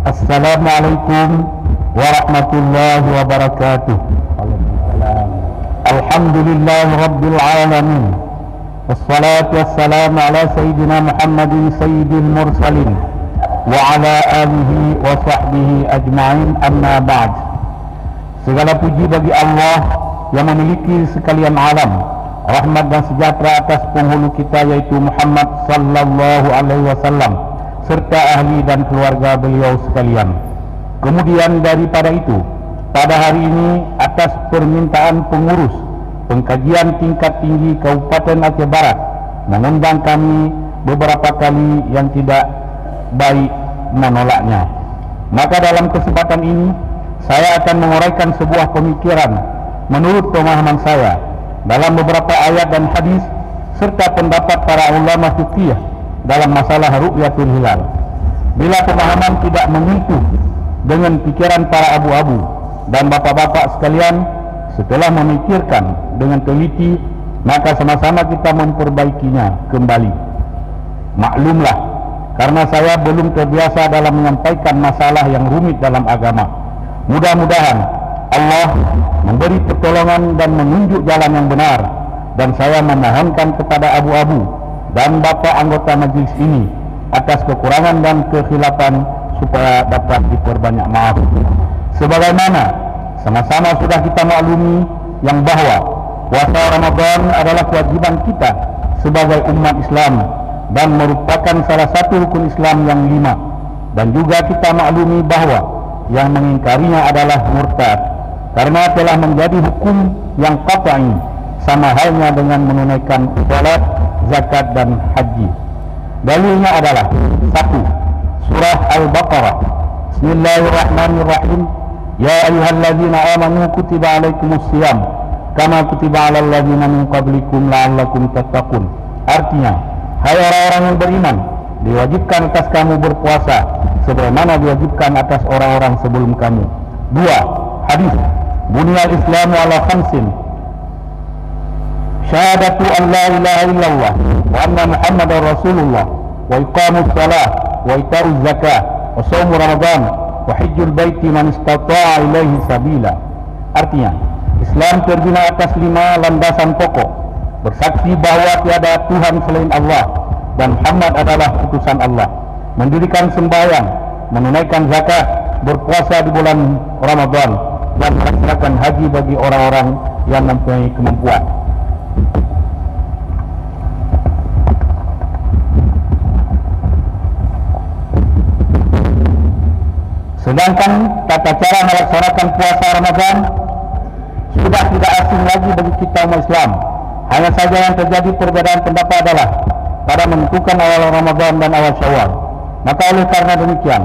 Assalamualaikum warahmatullahi wabarakatuh. Alhamdulillah Rabbil Alamin. Wassalatu wassalamu ala Sayyidina Muhammadin Sayyidil Mursalin wa ala alihi wa sahbihi ajma'in, amma ba'd. Segala puji bagi Allah yang memiliki sekalian alam, rahmat dan sejahtera atas penghulu kita yaitu Muhammad sallallahu alaihi wasallam serta ahli dan keluarga beliau sekalian. Kemudian daripada itu, pada hari ini atas permintaan pengurus pengkajian tingkat tinggi Kabupaten Aceh Barat mengundang kami beberapa kali yang tidak baik menolaknya, maka dalam kesempatan ini saya akan menguraikan sebuah pemikiran menurut pemahaman saya dalam beberapa ayat dan hadis serta pendapat para ulama fiqih dalam masalah ru'yatul hilal. Bila pemahaman tidak menyentuh dengan pikiran para abu-abu dan bapak-bapak sekalian, setelah memikirkan dengan teliti, maka sama-sama kita memperbaikinya kembali. Maklumlah, karena saya belum terbiasa dalam menyampaikan masalah yang rumit dalam agama. Mudah-mudahan Allah memberi pertolongan dan menunjuk jalan yang benar, dan saya memohonkan kepada abu-abu dan bapak anggota majlis ini atas kekurangan dan kekhilafan supaya dapat diperbanyak maaf. Sebagaimana sama-sama sudah kita maklumi yang bahwa puasa Ramadan adalah kewajiban kita sebagai umat Islam dan merupakan salah satu rukun Islam yang 5, dan juga kita maklumi bahwa yang mengingkarinya adalah murtad karena telah menjadi hukum yang qat'i, sama halnya dengan menunaikan salat, zakat dan haji. Dalilnya adalah 1. Surah Al-Baqarah. Bismillahirrahmanirrahim. Ya ayyuhalladzina amanu kutiba alaikumus shiyam kama kutiba alal ladzina min qablikum la'allakum tattaqun. Artinya, hai orang-orang yang beriman, diwajibkan atas kamu berpuasa sebagaimana diwajibkan atas orang-orang sebelum kamu. 2. Hadis. Bunyal Islamu ala khamsin. Syahadatu an la ilaha illallah wa anna Muhammadar Rasulullah wa iqamus salah wa ita'uz zakah wa shaumu Ramadan wa hajjul baiti man istata'a ilaihi sabila. Artinya, Islam terdiri atas 5 landasan pokok: bersaksi bahwa tiada Tuhan selain Allah dan Muhammad adalah utusan Allah, mendirikan sembahyang, menunaikan zakat, berpuasa di bulan Ramadan, dan melaksanakan haji bagi orang-orang yang mempunyai kemampuan. Sedangkan tata cara melaksanakan puasa Ramadan sudah tidak asing lagi bagi kita umat Islam. Hanya saja yang terjadi perbedaan pendapat adalah pada menentukan awal Ramadan dan awal Syawal. Maka oleh karena demikian,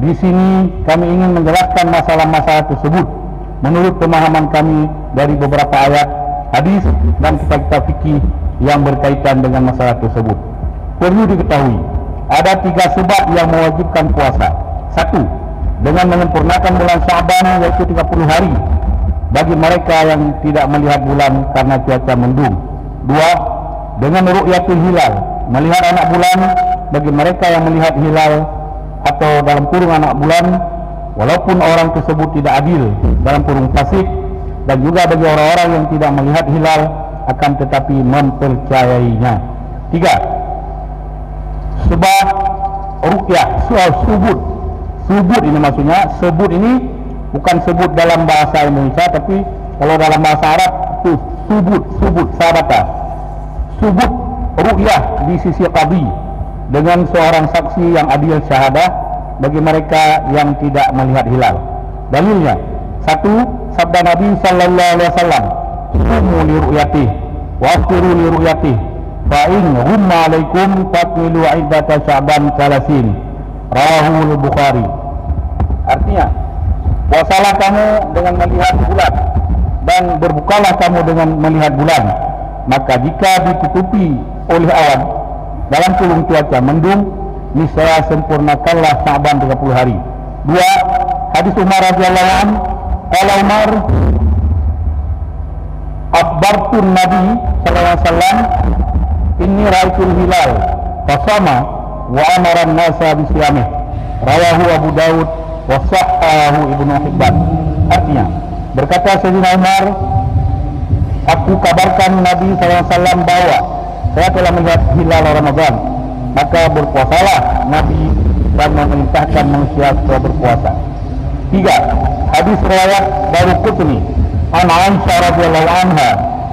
di sini kami ingin menjelaskan masalah-masalah tersebut menurut pemahaman kami dari beberapa ayat, hadis dan kitab-kitab fikih yang berkaitan dengan masalah tersebut. Perlu diketahui, ada 3 sebab yang mewajibkan puasa. 1. Dengan menyempurnakan bulan Sya'ban yaitu 30 hari bagi mereka yang tidak melihat bulan karena cuaca mendung. 2. Dengan ru'yatul hilal, melihat anak bulan bagi mereka yang melihat hilal atau dalam kurung anak bulan walaupun orang tersebut tidak adil, dalam kurung fasik, dan juga bagi orang-orang yang tidak melihat hilal akan tetapi mempercayainya. 3. Sebab ru'yah, subut. Subut ini maksudnya, sebut ini bukan sebut dalam bahasa Indonesia, tapi kalau dalam bahasa Arab itu subut, sabata. Subut ru'yah di sisi qadhi dengan seorang saksi yang adil syahadah bagi mereka yang tidak melihat hilal. Dalilnya, 1. Sabda Nabi sallallahu alaihi wasallam, "Sumu li ru'yatihi wa aftiru li ru'yatihi, fa in ghumma 'alaikum fatmilu 'iddata Sya'ban 30." Rawahu Al-Bukhari. Artinya, puasalah kamu dengan melihat bulan dan berbukalah kamu dengan melihat bulan. Maka jika ditutupi oleh awan dalam kurung cuaca mendung, niscaya sempurnakanlah Sya'ban 30 hari. 2. Hadis Umar radhiyallahu anhu, qala Umar, akhbartu Nabi sallallahu alaihi wasallam, inni ra'aitul hilal fasama wa amara an-nasa bisiyamih. Rawahu Abu Daud wa sahhahu Ibnu Hibban. Artinya, berkata Sayyidina Umar, aku kabarkan Nabi SAW bahwa saya telah melihat hilal Ramadan, maka berpuasalah Nabi dan memerintahkan manusia supaya berpuasa. 3. Hadis riwayat Daruqutni an Aisyah radhiyallahu anha,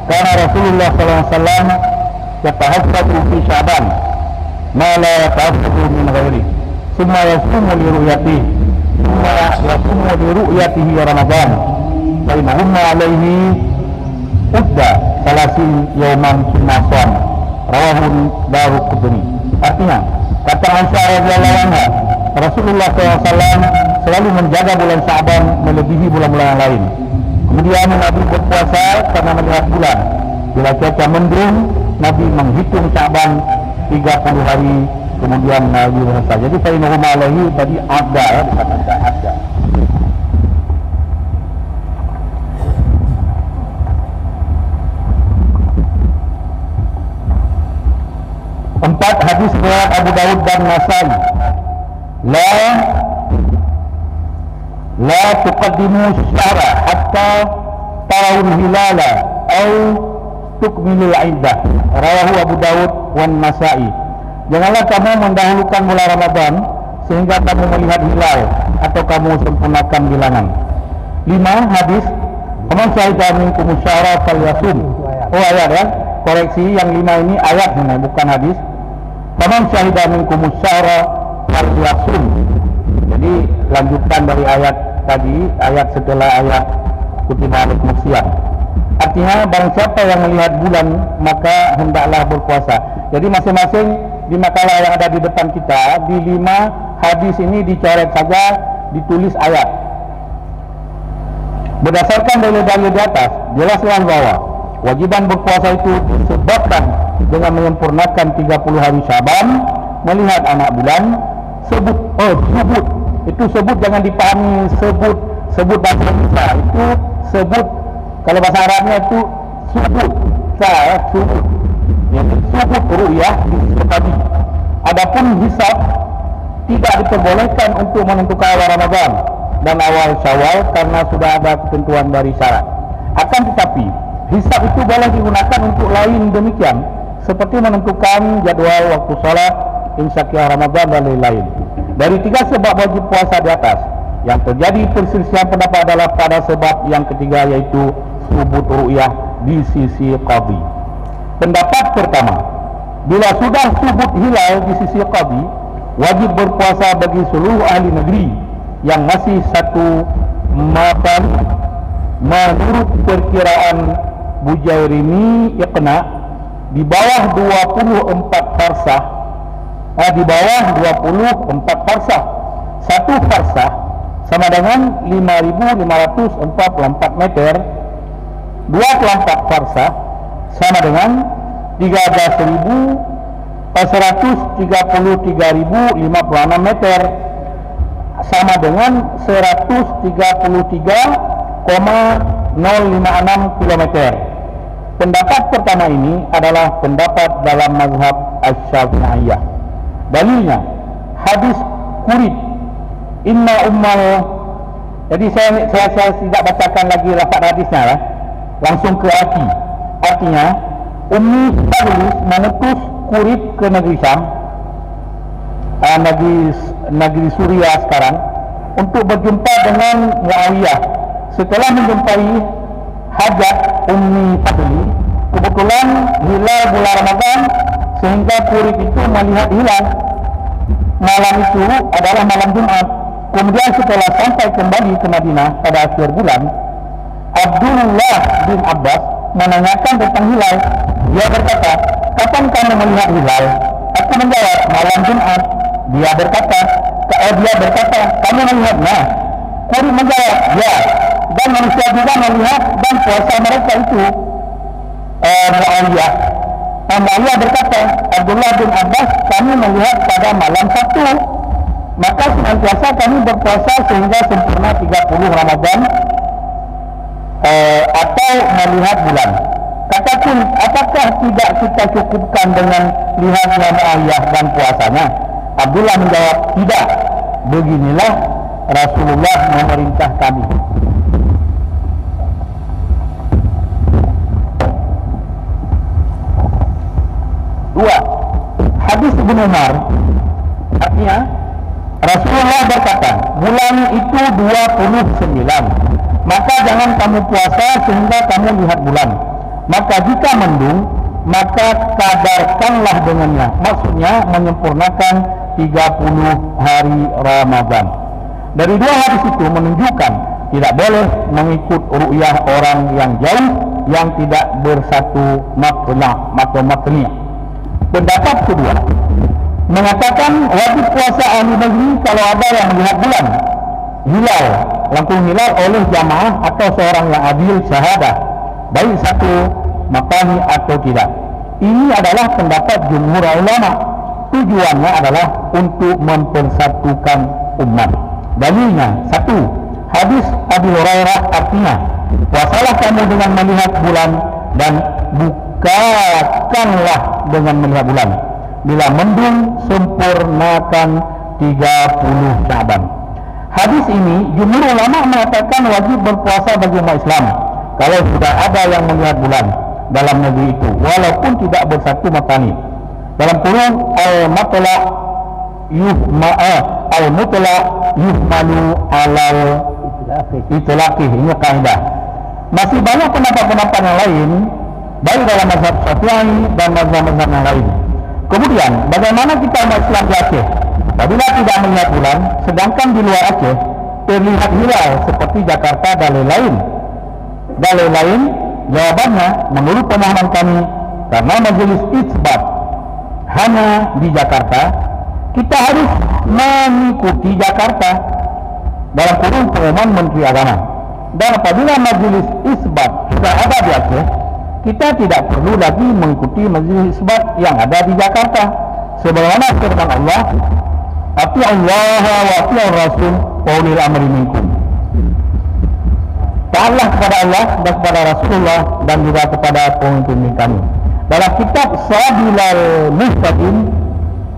karena Rasulullah SAW yatahaffadu fi Sya'ban ma la yatahaffadu min ghairi, summa yasumu li ru'yatihi, summa yasumu li ru'yatihi Ramadan, fa inna alaihi udda salasin yawman sunnah. Rawahu Daruqutni. Artinya, kata Aisyah radhiyallahu anha, Rasulullah SAW selalu menjaga bulan Sya'ban melebihi bulan-bulan yang lain. Kemudian Nabi berpuasa karena melihat bulan. Bila cuaca mendung, Nabi menghitung Sya'ban 30 hari, kemudian Nabi berpuasa. Jadi fa'innahu alaihi tadi ada, ya, dikatakan ada. Empat, hadis riwayat Abu Daud dan Nasai. La tuqaddimu syahra hatta tarawul hilala au tukmilul iddah. Rawahu Abu Daud wan Nasai. Janganlah kamu mendahulukan bulan Ramadan sehingga kamu melihat hilal atau kamu sempurnakan bilangan. 5, hadis faman syahida minkum syahra falyasum. Oh, ayat ya. Koreksi, yang 5 ini ayat ini, bukan hadis. Faman syahida minkum syahra falyasum. Jadi lanjutan dari ayat tadi, ayat setelah ayat kutiba alaikum syiyam. Artinya barang siapa yang melihat bulan maka hendaklah berpuasa. Jadi masing-masing di makalah yang ada di depan kita, di 5 hadis ini dicoret saja, ditulis ayat. Berdasarkan dalil-dalil di atas, jelaslah bahwa wajiban berpuasa itu disebabkan dengan menyempurnakan 30 hari Syaban, melihat anak bulan, sebut itu sebut, jangan dipahami sebut bahasa Indonesia, itu sebut, kalau bahasa Arabnya itu subut, subut ru'yah tadi. Adapun hisab tidak diperbolehkan untuk menentukan awal Ramadan dan awal Syawal karena sudah ada ketentuan dari syarat. Akan tetapi hisab itu boleh digunakan untuk lain demikian, seperti menentukan jadwal waktu sholat, imsakiyah Ramadan dan lain-lain. Dari 3 sebab wajib puasa di atas, yang terjadi perselisihan pendapat adalah pada sebab yang ketiga, yaitu subut ru'yah di sisi qadhi. Pendapat pertama, bila sudah subut hilal di sisi qadhi, wajib berpuasa bagi seluruh ahli negeri yang masih satu makan. Menurut perkiraan Bujairini Iqna, di bawah 24 farsah, di bawah 24 farsah, 1 farsah sama dengan 5.544 meter, 24 farsah sama dengan 133.056 meter, sama dengan 133,056 km. Pendapat pertama ini adalah pendapat dalam mazhab Asy-Syafi'iyah. Dalilnya hadis Kurid inna ummal. Jadi saya tidak bacakan lagi lafaz hadisnya lah. Langsung ke arti. Artinya, Ummi Fadlis mengutus Kurid ke negeri Syam, negeri Suriah sekarang, untuk berjumpa dengan Muawiyah. Setelah menjumpai hajat Ummi Fadli, kebetulan hilal bulan Ramadan, sehingga Kurid itu melihat hilal. Malam itu adalah malam Jumat. Kemudian setelah sampai kembali ke Madinah pada akhir bulan, Abdullah bin Abbas menanyakan tentang hilal. Dia berkata, kapan kamu melihat hilal? Aku menjawab, malam Jumat. Dia berkata, kamu melihatnya? Kurid menjawab, ya. Dan manusia juga melihat, dan puasa mereka itu Muawiyah. Muawiyah berkata, Abdullah bin Abbas, kami melihat pada malam Sabtu, maka senantiasa kami berpuasa sehingga sempurna 30 Ramadan atau melihat bulan. Katakan, apakah tidak kita cukupkan dengan lihatnya Muawiyah dan puasanya? Abdullah menjawab, tidak. beginilah Rasulullah memerintah kami. Dua, hadis Ibnu Umar, artinya Rasulullah berkata, bulan itu 29, maka jangan kamu puasa sehingga kamu lihat bulan. Maka jika mendung, maka kadarkanlah dengannya. Maksudnya menyempurnakan 30 hari Ramadan. Dari dua hadis itu menunjukkan tidak boleh mengikut ru'yah orang yang jauh yang tidak bersatu matni. Pendapat kedua mengatakan wajib puasa ahli negeri kalau ada yang melihat bulan hilal, langkung hilal oleh jamaah atau seorang yang adil syahadah, baik satu matani atau tidak. Ini adalah pendapat jumhur ulama. Tujuannya adalah untuk mempersatukan umat. Dalilnya, satu, hadis Abu Hurairah, artinya puasalah kamu dengan melihat bulan dan bukakanlah dengan melihat bulan. Bila mendung, sempurnakan 30 Sya'ban. Hadis ini jumhur ulama mengatakan wajib berpuasa bagi umat Islam kalau sudah ada yang melihat bulan dalam negeri itu, walaupun tidak bersatu matani. Dalam kurung al-mutlaq yuhmalu alal itlaqih, ini kaidah. Masih banyak pendapat-pendapat yang lain baik dalam mazhab Syafi'i dan mazhab-mazhab yang lain. Kemudian bagaimana kita umat Islam di Aceh apabila tidak melihat bulan, sedangkan di luar Aceh terlihat hilal seperti Jakarta dan lain-lain? Jawabannya, menurut pemahaman kami, karena majelis isbat hanya di Jakarta, kita harus mengikuti Jakarta dalam kurung pengumuman Menteri Agama. Dan apabila majelis isbat sudah ada di Aceh, kita tidak perlu lagi mengikuti majelis isbat yang ada di Jakarta. Sebagaimana firman Allah, "Ati'ullaha wa ati'ur rasul wa ulil amri minkum." Taatlah kepada Allah dan kepada Rasulullah dan juga kepada pemimpin kami. Dalam kitab Sabilal Mustaqim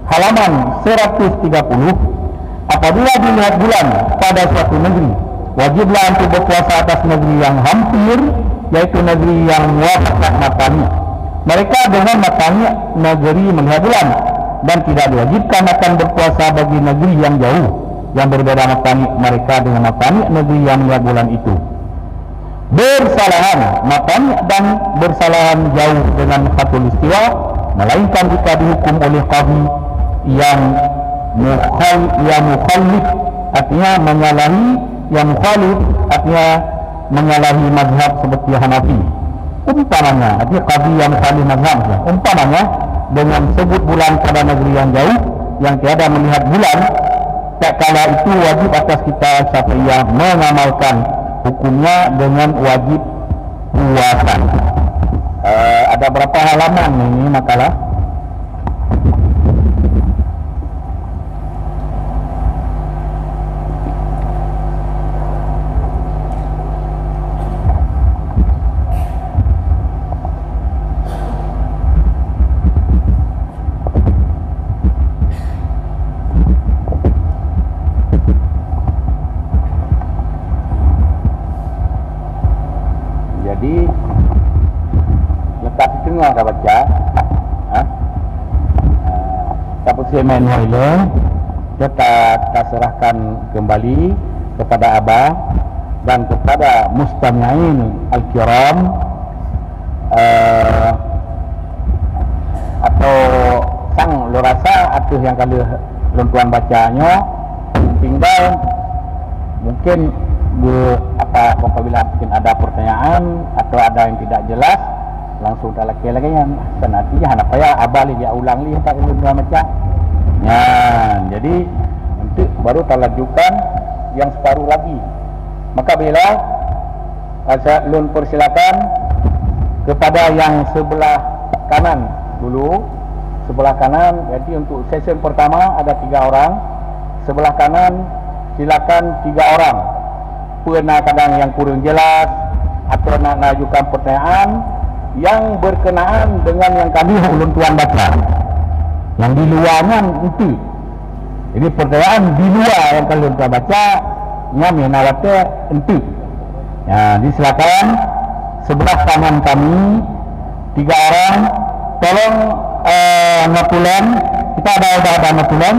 halaman 130, apabila dilihat bulan pada suatu negeri, wajiblah untuk berpuasa atas negeri yang hampir, yaitu negeri yang muwafaqah matani. Mereka dengan matani negeri melihat bulan, dan tidak diwajibkan akan berpuasa bagi negeri yang jauh yang berbeda matani mereka dengan matani negeri yang melihat bulan itu. Bersalahan matani dan bersalahan jauh dengan khatul istiwa, melainkan jika dihukum oleh qadhi yang mukhalif, artinya menyalahi, yang mukhalif artinya menyalahi mazhab seperti Hanafi. Umpamanya, artinya qadhi yang mukhalif mazhab, umpamanya dengan sebut bulan pada negeri yang jauh yang tiada melihat bulan, tak kala itu wajib atas kita Syafi'iyah mengamalkan hukumnya dengan wajib puasa. Ada berapa halaman ini makalah? Jadi lepas di tengah dah baca, tak semen wala, kita serahkan kembali kepada Abah dan kepada mustami'in al-kiram, atau sang lurasa atau yang kali luntuan bacanya, tinggal mungkin apabila mungkin ada pertanyaan atau ada yang tidak jelas, langsung tak lagi yang senatinya anak payah abah dia ulang li tak dua macam ya. Jadi nanti baru tak lanjutkan yang separuh lagi. Maka bila saya lun persilakan kepada yang sebelah kanan dulu, sebelah kanan. Jadi untuk sesi pertama ada 3 orang, sebelah kanan silakan 3 orang. Pernah kadang yang kurang jelas atau nak ajukan pertanyaan yang berkenaan dengan yang kami ulun tuan baca, yang di luarnya itu Jadi pertanyaan di luar yang kalian telah baca, nyami nawatnya enti. Ya, disilakan sebelah kanan kami 3 orang, tolong notulen, kita ada notulen,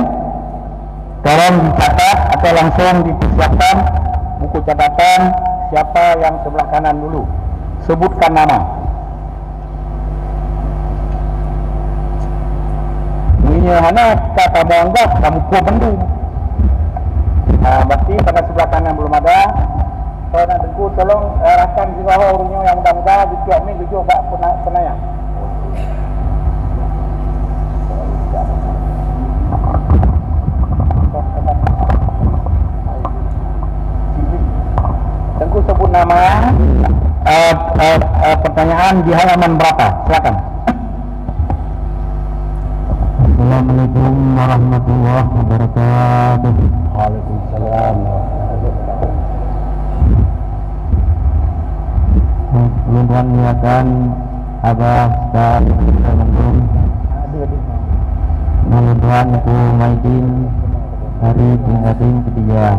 tolong dicatat atau langsung dipersiapkan buku catatan siapa yang sebelah kanan dulu. Sebutkan nama. Ini hana kata bangga kamu ko Bandung. Berarti pada sebelah kanan belum ada. Kalau nak tengku tolong rakan di bawah urunnya yang muda-muda ditiup ni tujuh bak penayang. Tengku sebut nama. Pertanyaan di halaman berapa? Silakan. Assalamualaikum warahmatullahi wabarakatuh. Waalaikumsalam. Tuan niatan Abah Ustaz Assalamualaikum. Nama Tuhan aku Maidin hari tingkatin ketiga.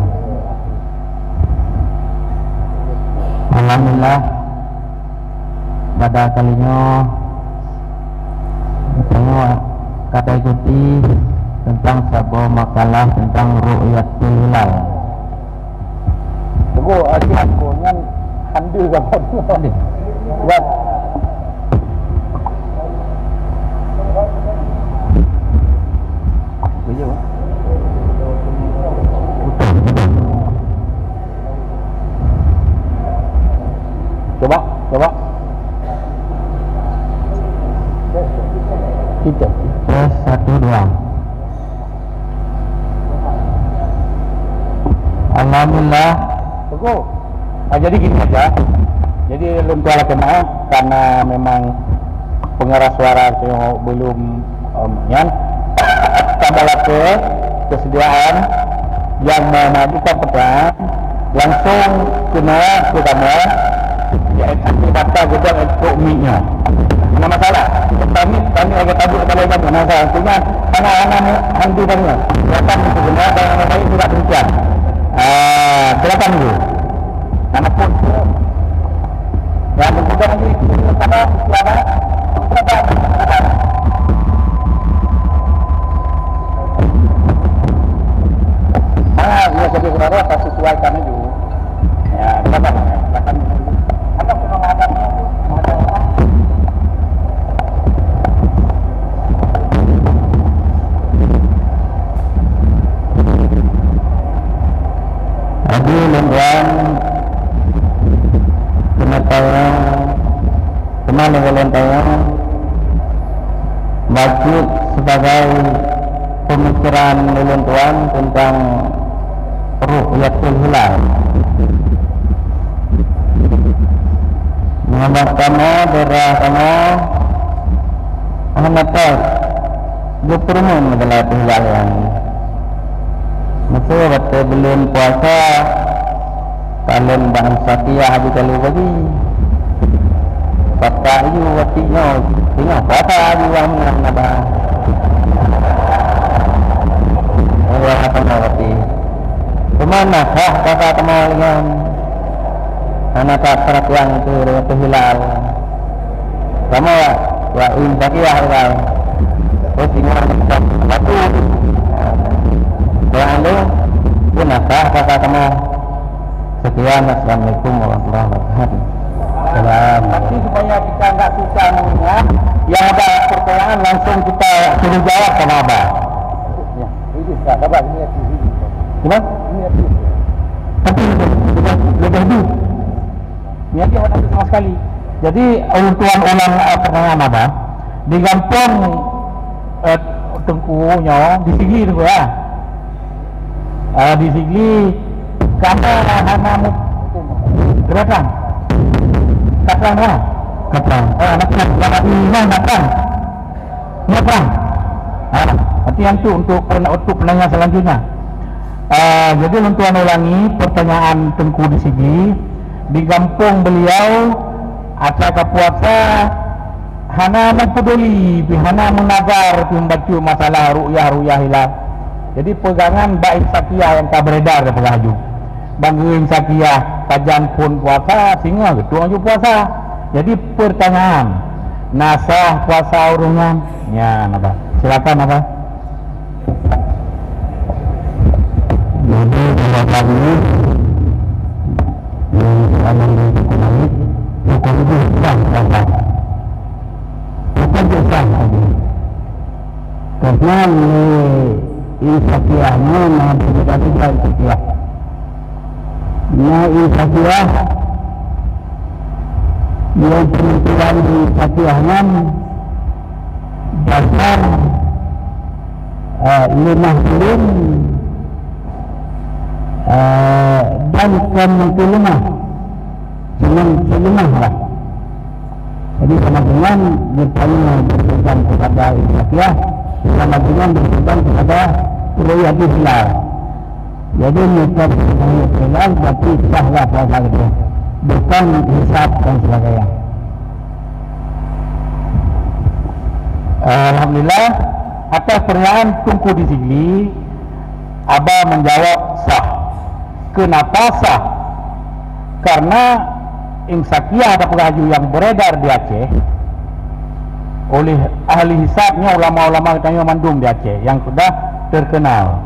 Alhamdulillah pada kalinya kata ikuti tentang sebuah makalah tentang ru'yatul hilal. Tunggu aku nyan handu gambar ni. Buat. Beliau. Coba. Kita. Tes 1 2. Alhamdulillah. Tunggu. Jadi gini aja. Jadi luntuala kena karena memang pengeras suara itu belum yang tambah lagi kesediaan yang memajukan pertanyaan langsung kena pertama yaitu kata gudang untuk minya. Mana masalah? Kami agak tajuk kalau yang mana masalah. Cuma anak-anak hantu banyak. Silakan sebenarnya dan anak lain juga demikian. Silakan dulu. Anak pun yang bergudang lagi pada siapa? Ya jadi saudara harus sesuaikan itu. Ya, silakan. Ada pengadanya itu. Abi dan pengetahuan teman dengan wajib sebagai pemikiran leluhur tentang ru'yatul hilal. Mengabarkannya darah kamu mengatar berperumun adalah hilal yang maksudnya waktu belum puasa kalian bangsa kia habis kali bagi fakta itu waktunya tengah puasa juga menambah Allah akan mengawati kemana kata kemalingan anak tak yang itu hilal sama ya indah hilal terus ini satu lalu kenapa kata kamu sekian. Assalamualaikum warahmatullahi wabarakatuh. Salam. Tapi supaya kita enggak susah mengingat, yang ada pertanyaan langsung kita suruh jawab sama Abah. Ya, ini tak dapat niat ini. Gimana? Niat ini. Tapi lebih dulu. Niat dia ada sama sekali. Jadi ulang pertanyaan Abah di gampang tengkunya di sini tu ya. Di sini karena hanamu berapa? Kapan lah? Kapan? Kapan? Nanti yang tu untuk penanya selanjutnya. Jadi tuan ulangi pertanyaan Tengku di sini di kampung beliau acara puasa hana mempeduli, hana menagar membaca masalah ru'yah hilal. Jadi pegangan ba imsakiyah yang tak beredar dari penghaju. Bangga imsakiyah kajian pun puasa singa gitu aju puasa. Jadi pertanyaan nasah puasa urungan ya apa? Silakan apa? Jadi kalau kami yang kembali bukan itu sah puasa. Bukan itu sah lagi. Karena insakiyahnya mampu kita tidak insakiyah. Insakiyah yang penentuan insakiyahnya dasar 5 bulan dan kemudian selemah lah. Jadi sama dengan bertanya berpegang kepada insakiyah, sama dengan berpegang kepada ru'yatul hilal. Jadi mutlak hilal berarti sahlah puasa itu, bukan hisab dan sebagainya. Alhamdulillah atas pertanyaan Tunku di sini Abah menjawab sah. Kenapa sah? Karena imsakiyah ada penghaju yang beredar di Aceh oleh ahli hisabnya ulama-ulama Tanjung Mandung di Aceh yang sudah terkenal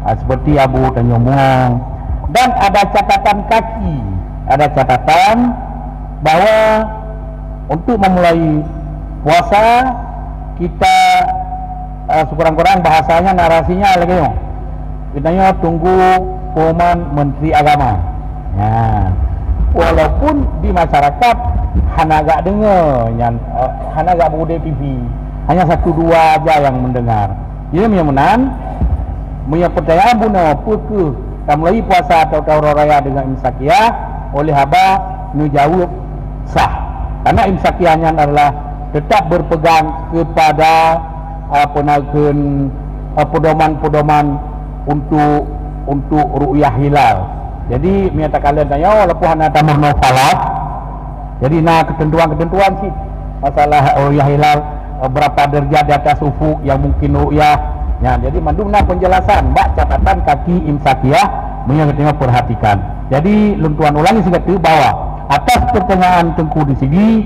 seperti Abu Tanjung Muang, dan ada catatan kaki, ada catatan bahwa untuk memulai puasa kita sekurang-kurang bahasanya narasinya lagi kita tunggu pengumuman Menteri Agama. Ya. Walaupun di masyarakat hanya agak dengar, hanya agak bude TV, hanya 1-2 aja yang mendengar. Jadi mudah-mudahan punya percayaan buna apa ke kita mulai puasa atau tahun raya dengan imsakiyah oleh haba menjawab sah. Karena imsakiyahnya adalah tetap berpegang kepada pedoman-pedoman untuk ru'yah hilal. Jadi minta kalian tanya walaupun hanya tamurno falas. Jadi ketentuan-ketentuan sih masalah ru'yah hilal berapa derajat di atas ufuk yang mungkin ru'yah. Ya, jadi mandumna penjelasan bak catatan kaki imsakiyah mengenai perhatikan. Jadi luntuan ulangi sikit bahwa atas pertanyaan Tengku di sini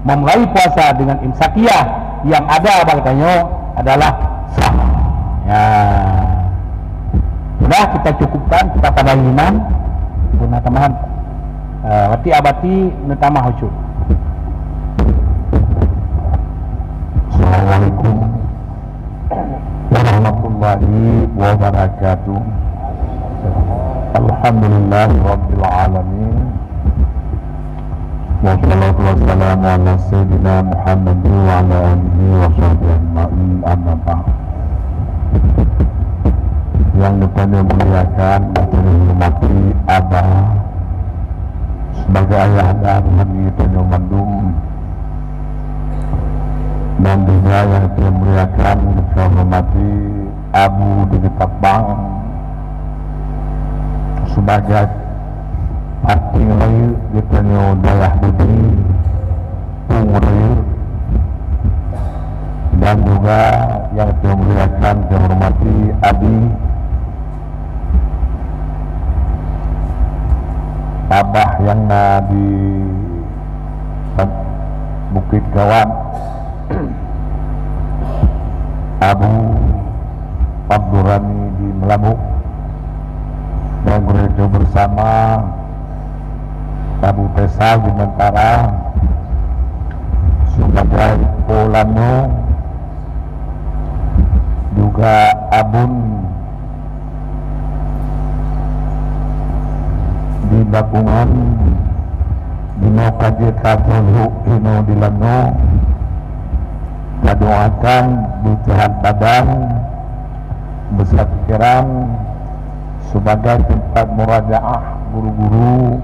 memulai puasa dengan imsakiyah yang ada katanya adalah sah. Ya. Sudah kita cukupkan kita pada iman guna tambahan wati abati nutama hujud. Assalamualaikum warahmatullahi wabarakatuh. Alhamdulillah rabbil alamin. Wassalatu wassalamu ala sayyidina Muhammadin wa ala alihi wa sahbihi ajma'in, amma ba'd. Yang bertanya muliakan dan menghormati Abah sebagai ayah dan Hani Tanjung Mandung, dan juga yang muliakan dan menghormati Abu di Ketapang sebagai arti lain di Tanjung Dayah Budi Punggur, dan juga yang muliakan dan menghormati Abi Abah yang di Bukit Kawan, Abu Abdurrani di Melabuk, dan gereja bersama Abu Tesal di Mentara sebagai Polano, juga Abun di Bakungan, dino kaji katolik dino dilano, doakan butuhan badan besar pikiran sebagai tempat murajaah guru-guru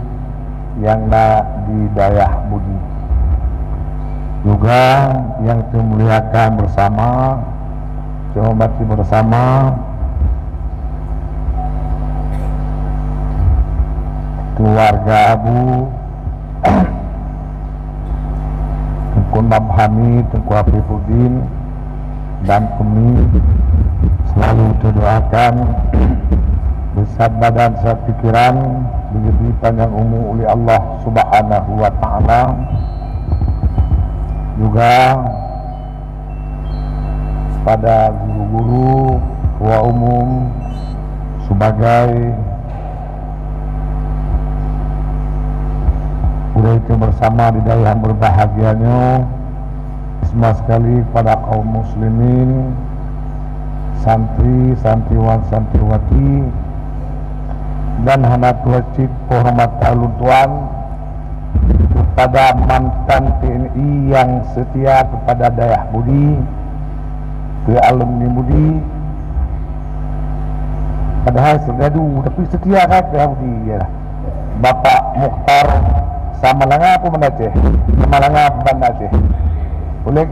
yang di Dayah Budi, juga yang dimuliakan bersama, dihormati bersama keluarga Abu Tengku Nabhani, Tengku Afifuddin, dan kami Lalu terdoakan besar badan, besar pikiran, diberi panjang umur oleh Allah Subhanahu wa ta'ala. Juga pada guru-guru, ketua umum, sebagai udah itu bersama di dalam berbahagianya semua sekali pada kaum muslimin, santri, santriwan, santriwati, dan anak wajib hormat aluntuan kepada mantan TNI yang setia kepada dayah budi, ke alumni budi, padahal segadu tapi setia kan ke budi ya. Bapak Mukhtar Samalanga apa benda Aceh? Samalanga apa benda Aceh? Boleh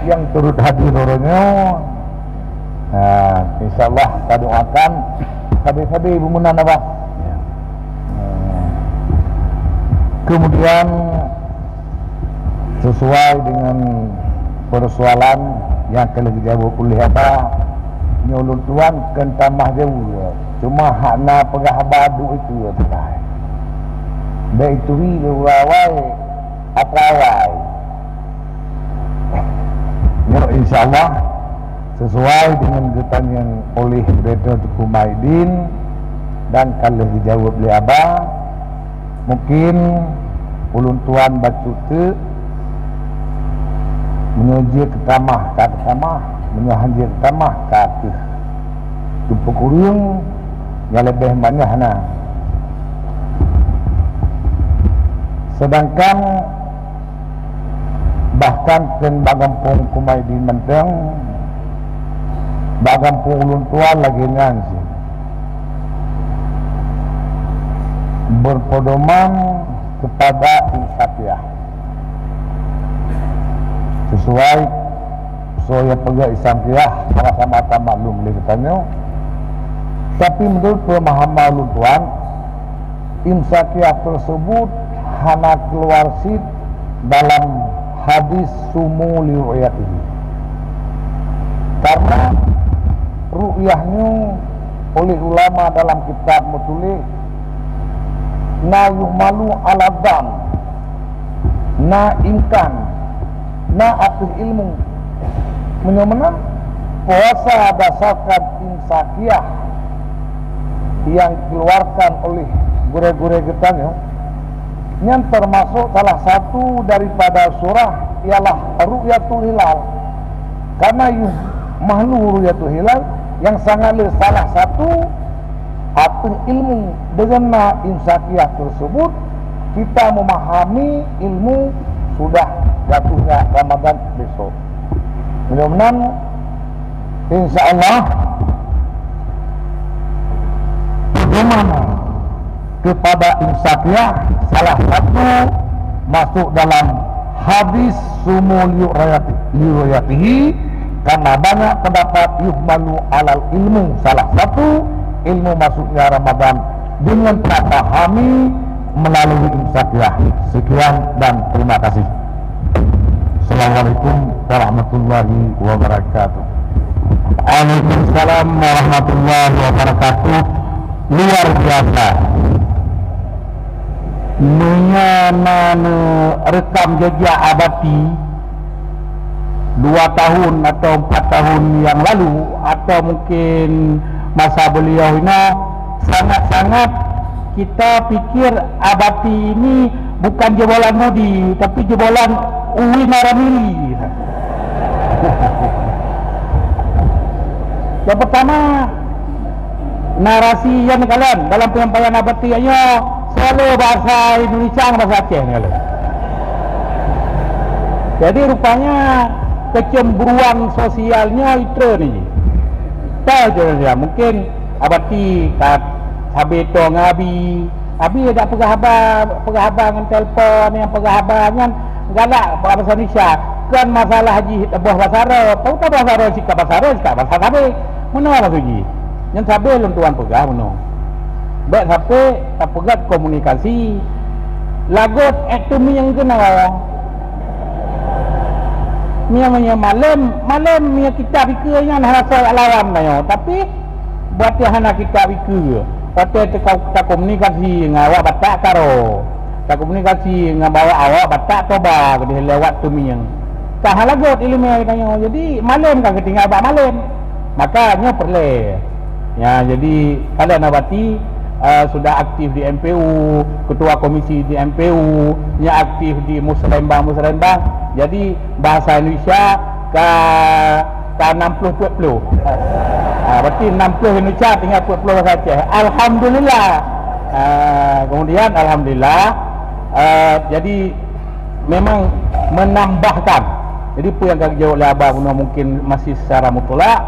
yang turut hadir orangnya. Nah, insyaAllah kita doakan sabi-sabi Ibu Munan apa? Kemudian sesuai dengan persoalan yang kena dijawab oleh apa, nyolong tuan kan tambah jauh ya. Cuma hakna pegah badu itu ya benar. Dan itu wawai atrawai. Ya insyaAllah sesuai dengan getan yang oleh Direktur Tuku Maidin dan kalau dijawab oleh Abah, mungkin ulun tuan bacute menuju ke tamah, menuju ke tamah ke tumpuk kurung yang lebih banyak nah. Sedangkan bahkan ken bagampung kumai di menteng bagampung ulun tuan lagi ngansi berpedoman kepada insyakiah sesuai soya pegawai insyakiah sama-sama maklum boleh katanya. Tapi menurut pemahaman ulun tuan, insyakiah tersebut hanya keluar sit dalam hadis sumu li ru'yatihi, karena ru'yahnya oleh ulama dalam kitab menulis na yuhmalu ala dhan, na imkan, na atul ilmu, menyemena puasa berdasarkan insakiyah yang dikeluarkan oleh gure-gure getanya, yang termasuk salah satu daripada surah ialah ru'yatul hilal, karena mahlu ru'yatul hilal yang sangat salah satu atul ilmu. Dengan insakiyah tersebut kita memahami ilmu sudah jatuhnya Ramadan besok. Mudah-mudahan insyaAllah bagaimana kepada insakiyah salah satu masuk dalam hadis sumul yurayatihi, karena banyak pendapat yuhmalu alal ilmu, salah satu ilmu masuknya Ramadan dengan tak pahami melalui insakiyah. Sekian dan terima kasih. Assalamualaikum warahmatullahi wabarakatuh. Waalaikumsalam warahmatullahi wabarakatuh. Luar biasa mengenai rekam jejak abadi 2 tahun atau 4 tahun yang lalu, atau mungkin masa beliau ini, sangat-sangat kita pikir abadi ini bukan jebolan Mudi tapi jebolan Uwi Naramili. Yang pertama, narasi yang kalian dalam penyampaian abadinya selalu bahasa Indonesia, bahasa Aceh ni. Jadi rupanya kecemburuan sosialnya itu ni. Tahu je dia mungkin abadi kat habito ngabi, abi ada pegahaba dengan telefon yang pegahabannya galak bahasa Indonesia kan masalah haji buah basara, tahu tak basara sikap bahasa sabe. Mana lah tuji? Yang sabe lun tuan pegah mana? Baik sabe tak pegat komunikasi. Lagot ekonomi yang kena. Mia malam mia kita bika yang rasa alam nayo tapi buat yang hana kita bika kata kita komunikasi dengan awak batak karo kita komunikasi dengan bawa awak batak toba dia lewat tu miang tak halagot ilmu yang tanya jadi malam kan ketinggal abak malam makanya perle ya jadi kalau Nabati sudah aktif di MPU, ketua komisi di MPU, nya aktif di Musrembang. Jadi bahasa Indonesia ke 60-40. Berarti 60 Indonesia tinggal 40 saja. Alhamdulillah. Kemudian alhamdulillah jadi memang menambahkan. Jadi apa yang dijawab oleh Abah mungkin masih secara mutlak.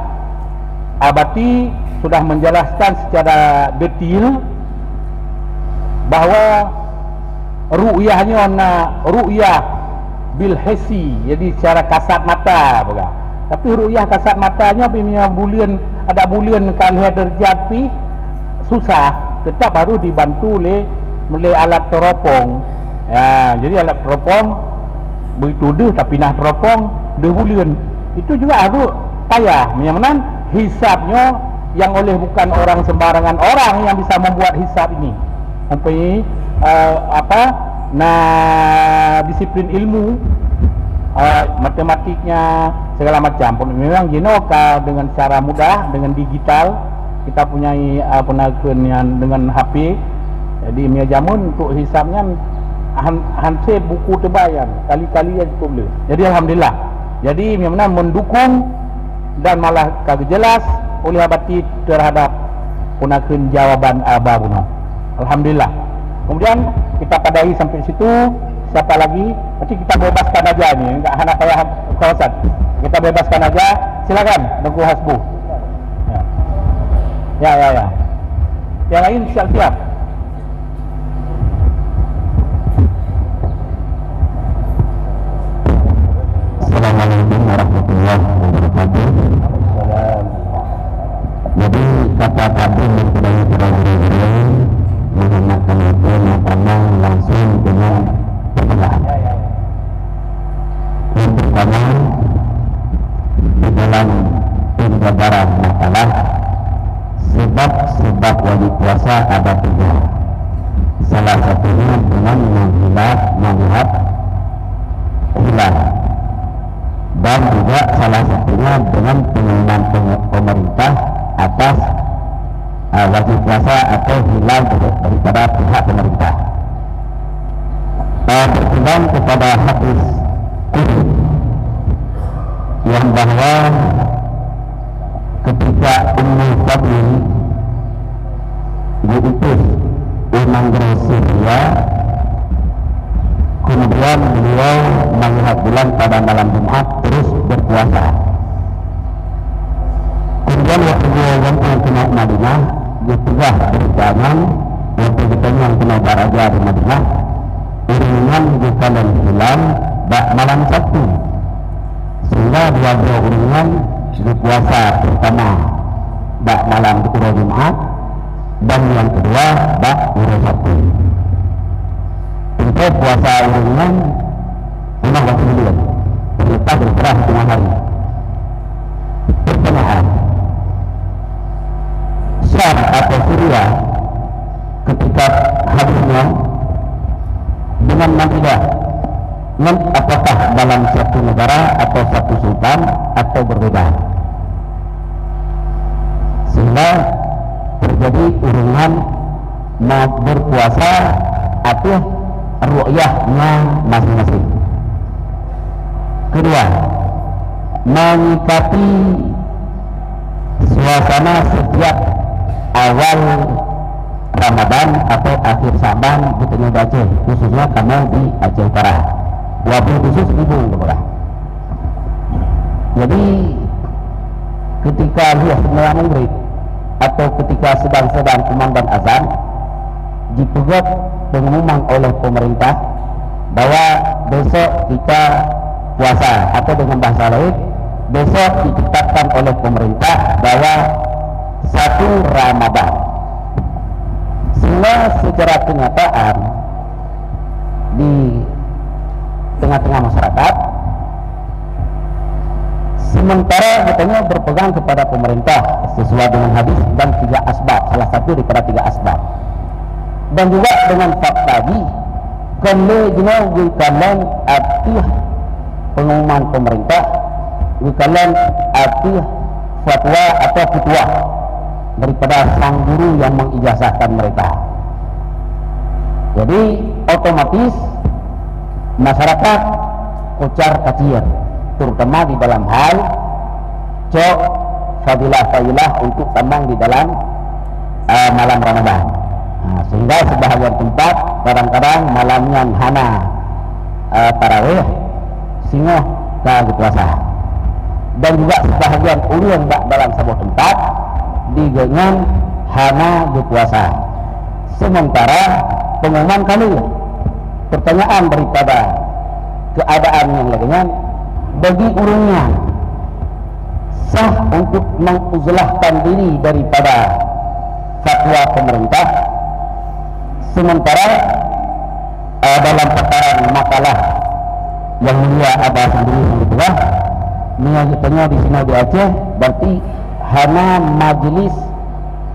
Abati sudah menjelaskan secara detail bahawa ru'yahnya ru'yah bil hisi, jadi secara kasat mata bukan. Tapi ru'yah kasat matanya punya bulian ada bulian kalau derajat pi susah, tetap baru dibantu oleh alat teropong. Ya, jadi alat teropong begitu deh tapi nah teropong deh bulian. Itu juga harus payah. Memang hisabnya yang oleh bukan orang sembarangan orang yang bisa membuat hisab ini mempunyai disiplin ilmu matematiknya segala macam pun memang genoka dengan cara mudah dengan digital kita punyai penagihan dengan HP jadi Mia Jamun untuk hisabnya hansip buku terbayang kali-kali yang cukup boleh jadi alhamdulillah jadi memang mendukung dan malah kagak jelas oleh Abati terhadap punakan jawaban Abah Buno. Alhamdulillah. Kemudian kita padai sampai situ. Siapa lagi? Nanti kita bebaskan aja ni. Enggak hana payah kawasan. Kita bebaskan aja. Silakan. Tunggu hasbu. Ya. Yang lain siap-siap. Assalamualaikum warahmatullahi wabarakatuh. Jadi kata tadi mempunyai kira-kira menggunakan itu makanya langsung dengan pertanyaan. Yang pertama di dalam penjabaran masalah sebab wajib puasa ada 3. Salah satunya dengan melihat hilal dan juga salah satunya dengan pengumuman pemerintah atas wajib puasa atau hilal daripada pihak pemerintah. Berkembang kepada hadis yang bahwa ketika Ummu Fadli diutus Imam Syria, kemudian beliau melihat bulan pada malam Jumat terus berpuasa. Kemudian waktu dia yang kena Madinah, dia tegah berjalan, waktu kita yang kena baraja di Madinah, iringan di kanan hilal bak malam Sabtu, sehingga dia beriringan di puasa pertama bak malam Kura Jumat dan yang kedua bak Kura Sabtu. Untuk puasa iringan memang waktu dia kita berperah tengah hari. Pertanyaan, Syam atau Syria ketika hadirnya dengan Madinah, apakah dalam satu negara atau satu sultan atau berbeda, sehingga terjadi iringan mau berpuasa atau ru'yahnya masing-masing. Kedua, menyikapi suasana setiap awal Ramadan atau akhir Syaban di Tengah Aceh, khususnya karena di Aceh Utara, wabil khusus ibu kepada. Jadi ketika lihat sembahyang maghrib atau ketika sedang kumandang azan, dipegat pengumuman oleh pemerintah bahwa besok kita puasa, atau dengan bahasa lain besok ditetapkan oleh pemerintah bahwa 1 Ramadan. Sehingga secara kenyataan di tengah-tengah masyarakat sementara katanya berpegang kepada pemerintah sesuai dengan hadis dan 3 asbab, salah satu daripada 3 asbab. Dan juga dengan fakta lagi kalau wikalan atuh pengumuman pemerintah, wikalan atuh fatwa atau fatwa daripada sang guru yang mengijazahkan mereka. Jadi otomatis masyarakat ucar kacir, terutama di dalam hal cok fadilah untuk tambang di dalam malam Ramadan. Sehingga sebahagian tempat kadang-kadang malamnya hana tarawih singoh ke puasa, dan juga sebahagian ulun dalam sebuah tempat digengan hana puasa. Sementara pengumuman kali pertanyaan daripada keadaan yang lainnya bagi urungnya sah untuk menguzlahkan diri daripada fatwa pemerintah. Sementara dalam perkara makalah yang mulia ada sendiri itulah menyebutnya di sini di Aceh berarti hana majelis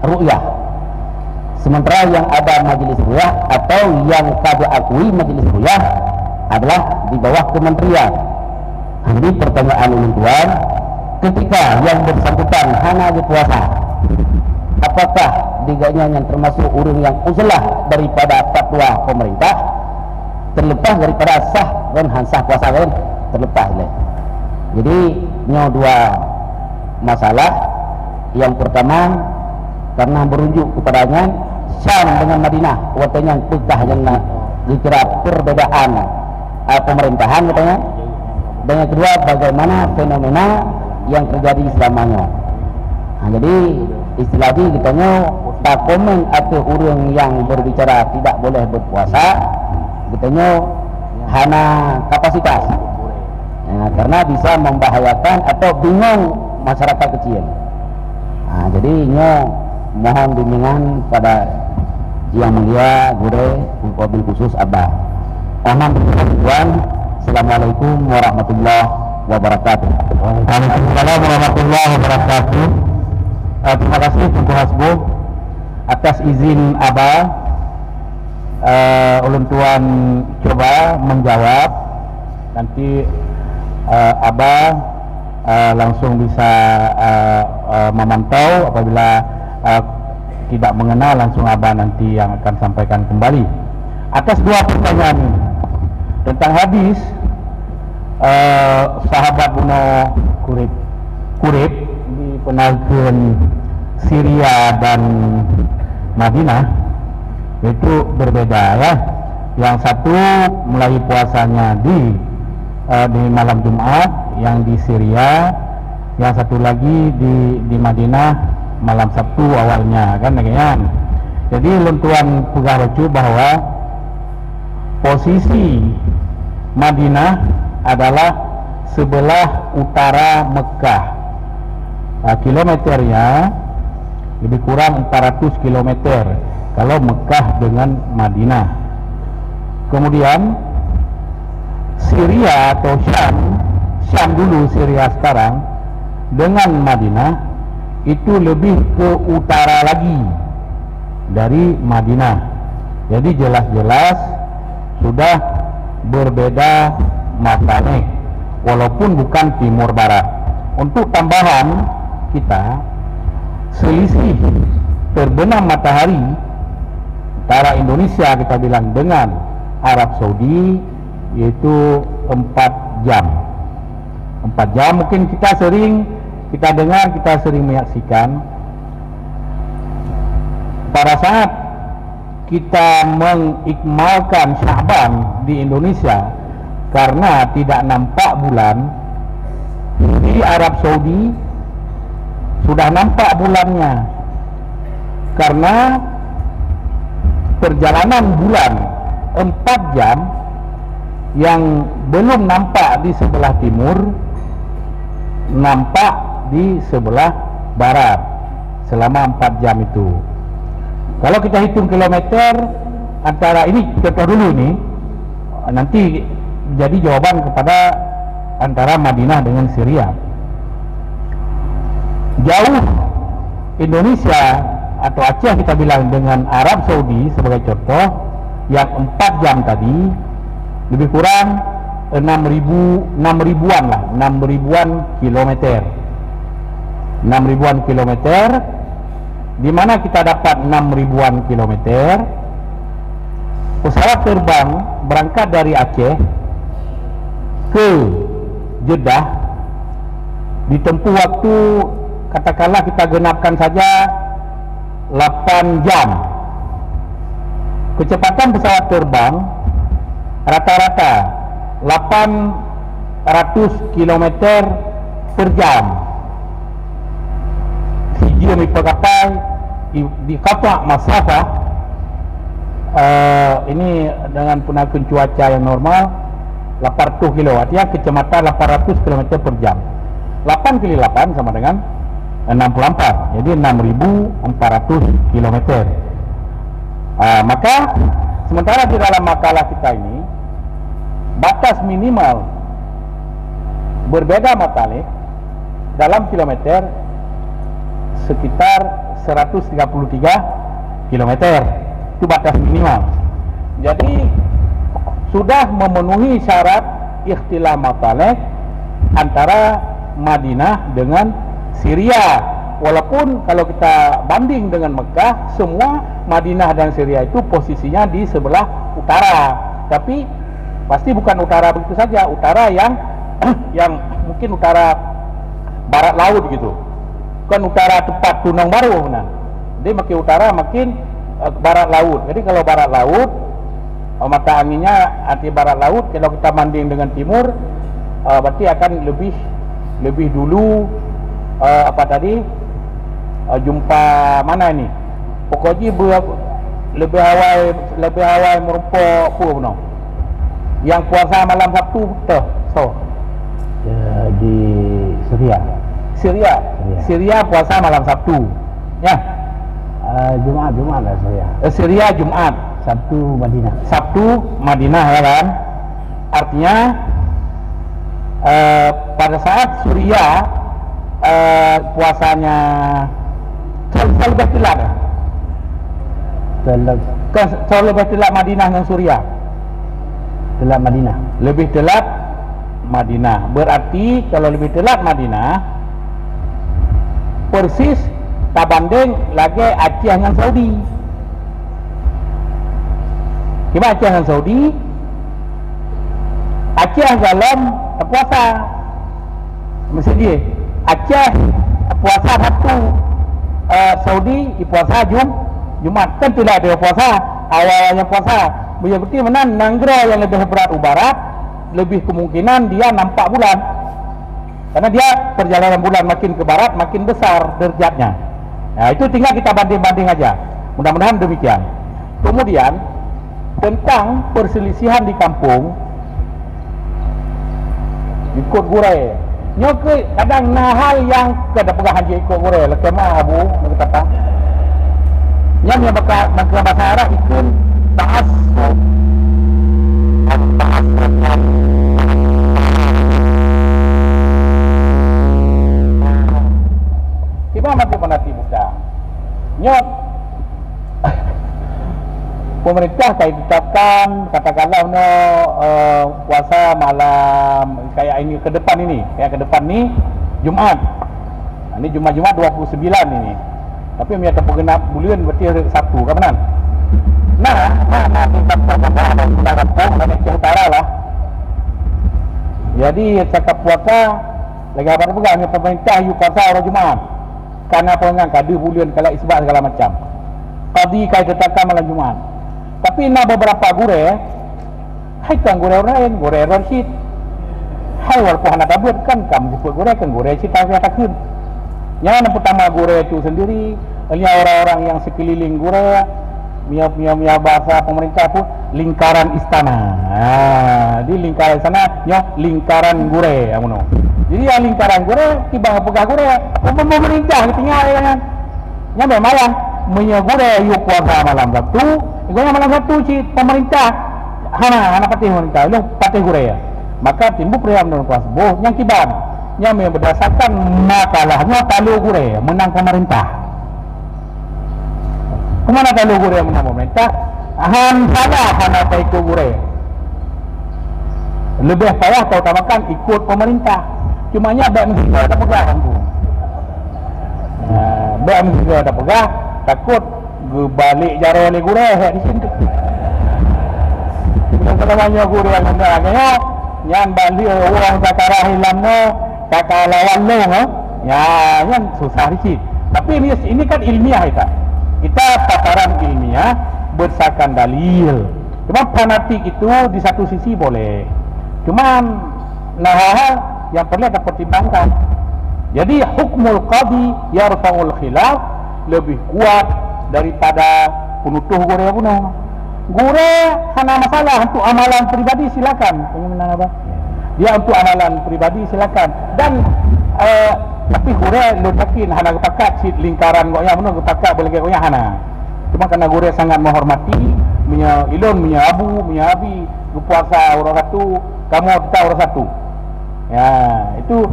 ru'yah. Sementara yang ada majelis ru'yah atau yang kami akui majelis ru'yah adalah di bawah kementerian. Jadi pertanyaan ini tuan, ketika yang bersangkutan hana puasa, apakah diganya yang termasuk urung yang uzlah daripada fatwa pemerintah, terlepas daripada sah dan hansah puasa kan terlepas lah. Jadi nyo dua masalah. Yang pertama karena berujuk kepadanya Syam dengan Madinah waktunya pegah yang dikira perbedaan pemerintahan katanya. Dan yang kedua bagaimana fenomena yang terjadi selamanya. Jadi istilah ini katanya tak komen atau orang yang berbicara tidak boleh berpuasa katanya hana kapasitas karena bisa membahayakan atau bingung masyarakat kecil. Jadi mohon bimbingan pada yang mulia gure wabil khusus abah. Assalamualaikum warahmatullahi wabarakatuh. Waalaikumsalam warahmatullahi wabarakatuh. Terima kasih Tuan Hasbub atas izin Abah. Ulun Tuan coba menjawab. Nanti Abah langsung bisa memantau. Apabila tidak mengenal, langsung Abah nanti yang akan sampaikan kembali. Atas dua pertanyaan ini tentang hadis sahabat Buno Kurib dipenalkan Syria dan Madinah itu berbeda ya. Yang satu mulai puasanya di malam Jumat, yang di Syria, yang satu lagi di Madinah malam Sabtu awalnya kan kan. Jadi luntuan pegarocu bahwa posisi Madinah adalah sebelah utara Mekah. Kilometernya lebih kurang 400 km kalau Mekah dengan Madinah. Kemudian Syria atau Syam dulu, Syria sekarang dengan Madinah itu lebih ke utara lagi dari Madinah. Jadi jelas-jelas sudah berbeda maknanya, walaupun bukan timur barat. Untuk tambahan kita, selisih terbenam matahari antara Indonesia kita bilang dengan Arab Saudi yaitu 4 jam. 4 jam mungkin kita sering menyaksikan pada saat kita mengikmalkan Sya'ban di Indonesia karena tidak nampak bulan. Di Arab Saudi sudah nampak bulannya karena perjalanan bulan 4 jam yang belum nampak di sebelah timur nampak di sebelah barat selama 4 jam itu. Kalau kita hitung kilometer antara ini, contoh dulu ini, nanti jadi jawaban kepada antara Madinah dengan Syria. jauh Indonesia atau Aceh kita bilang dengan Arab Saudi sebagai contoh, yang 4 jam tadi lebih kurang 6.000-an kilometer. 6.000-an kilometer, di mana kita dapat 6.000-an kilometer. Pesawat terbang berangkat dari Aceh ke Jeddah ditempuh waktu, katakanlah kita genapkan saja 8 jam. Kecepatan pesawat terbang rata-rata 800 km per jam. Siji demi kapal di kapal masafah ini dengan penakan cuaca yang normal 800 kilo, artinya kecepatan 800 km per jam. 8 kali 8 sama dengan 64, jadi 6.400 km. Maka sementara di dalam makalah kita ini batas minimal berbeda matalik dalam kilometer sekitar 133 km. Itu batas minimal. Jadi sudah memenuhi syarat ikhtilaf matalik antara Madinah dengan Syria. Walaupun kalau kita banding dengan Mekah, semua Madinah dan Syria itu posisinya di sebelah utara. Tapi pasti bukan utara begitu saja, utara yang yang mungkin utara barat laut gitu. Bukan utara tepat Tunang Baru. Nah, jadi makin utara makin barat laut. Jadi kalau barat laut, mata anginnya anti barat laut. Kalau kita banding dengan timur, berarti akan lebih dulu jumpa mana ini? Pokoknya lebih awal merumpuk apa yang puasa malam Sabtu betul. Di Syria puasa malam Sabtu. Ya. Jumat lah Syria. Syria Jumat, Sabtu Madinah ya kan? Artinya pada saat Syria puasanya lebih telat Madinah dengan Syria. Lebih telat Madinah. Berarti kalau lebih telat Madinah, persis tak banding lagi Aceh dengan Saudi. Gimana Aceh dengan Saudi? Aceh dalam puasa mesti dia Aceh puasa Sabtu, Saudi puasa Jumat. Kan tidak ada puasa awalnya puasa. Berarti mana negara yang lebih berat barat, lebih kemungkinan dia nampak bulan, karena dia perjalanan bulan makin ke barat makin besar derajatnya. Nah, itu tinggal kita banding-banding aja. Mudah-mudahan demikian. Kemudian tentang perselisihan di kampung ikut gurai. Nyoke kadang hal yang kada pegah haji ikut gurai. Lekema abu nak kata. Yang bahasa Arab ikut ta'assub. Tiba mati penati buka. Nyok pemerintah kayak tetapkan katakanlah puasa malam kayak ini ke depan ini Jumat. Ini Jumat 29 ini. Tapi miata pengenap bulan berarti hari Sabtu kan benar? Nah tetap ada kampung dan Aceh Utara lah. Jadi cakap puasa lagi apa pegang pemerintah you puasa hari Jumat. Karena pengang kada bulan kalau isbat segala macam. Qadi kai tetapkan malam Jumat. Tapi beberapa gure hai kan gure orang Rashid. Hai walaupun anak tabut kan kamu jemput gure kan gure cita saya takut. Yang pertama gure itu sendiri, ini orang-orang yang sekeliling gure, mia bahasa pemerintah pun lingkaran istana. Di lingkaran istana, lingkaran gure, amuno. Jadi yang lingkaran gure, tiba pegah gure, pemerintah tinggal kan. Yang malam menyegure yuk puasa malam Sabtu, ikutnya malam Sabtu si pemerintah, hana patih pemerintah, lu patih gure ya. Maka timbul perayaan puasa boh yang kiban. yang berdasarkan makalahnya kalau gure menang pemerintah. Kemana kalau gure menang pemerintah? Salah hana ikut gure. Lebih payah kau utamakan ikut pemerintah. Cumanya baik mesti kau ada pegang tu. Baik mesti kau ada pegang, takut balik jaro oleh gure di sini. Namanya guru yang hendaknya yang balik orang takara hilamno takara lawan no ya yang susah sikit. Tapi ini kan ilmiah kita tataran ilmiah berdasarkan dalil. Cuma fanatik itu di satu sisi boleh, cuman yang perlu kita pertimbangkan. Jadi hukmul qadi yarfa'ul khilaf lebih kuat daripada penutuh gure puno. Gure hana masalah untuk amalan pribadi silakan. Pengen apa? Dia untuk amalan pribadi silakan. Dan tapi gure lu yakin hana kepakat si lingkaran gonya mana kepakat boleh gonya hana. Cuma karena gure sangat menghormati punya ilon, punya abu, punya abi, puasa orang satu, kamu kita orang satu. Ya, itu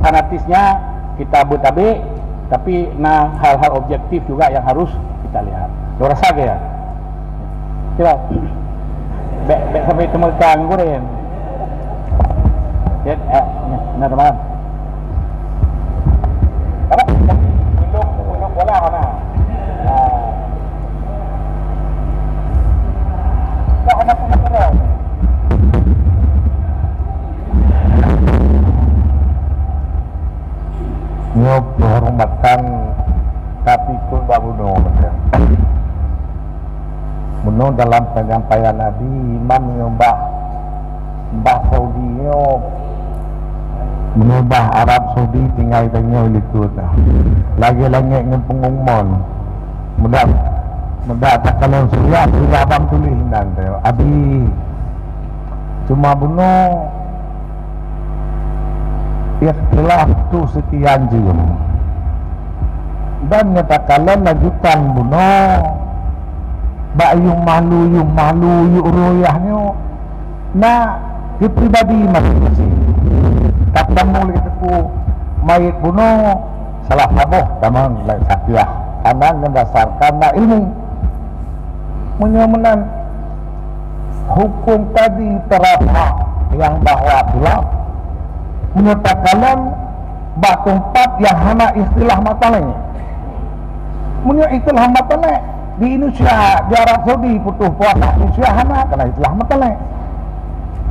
fanatisnya kita bertabik, tapi hal-hal objektif juga yang harus kita lihat. Lo rasa ke ya? Coba Bek sampai temerkang goreng. Ya, benar teman. Apa? Belum bola mana? Tak ada pun. Nyop hormatan tapi pun babuno macam. Buno dalam penyampaian Nabi imam nyembah Mbah Saudi nyop mengubah Arab Saudi tinggal tanya itu dah. Lagi-lagi dengan pengumuman. Mudah tak kalau suria abang tulisan tu. Abi cuma buno ikhtilaf tu sekian jam. Dan nyatakan lanjutan buno yung malu yung royahnya na di pribadi masing-masing. Kapten mulai itu mayit bunuh salah saboh tamang lain sakiah karena mendasarkan ilmu menyamanan hukum tadi terapa yang bahwa khilaf menyatakan bak tempat yang hana istilah matalanya punya istilah matalanya di Indonesia di Arab Saudi putus puasa Indonesia hana karena istilah matalanya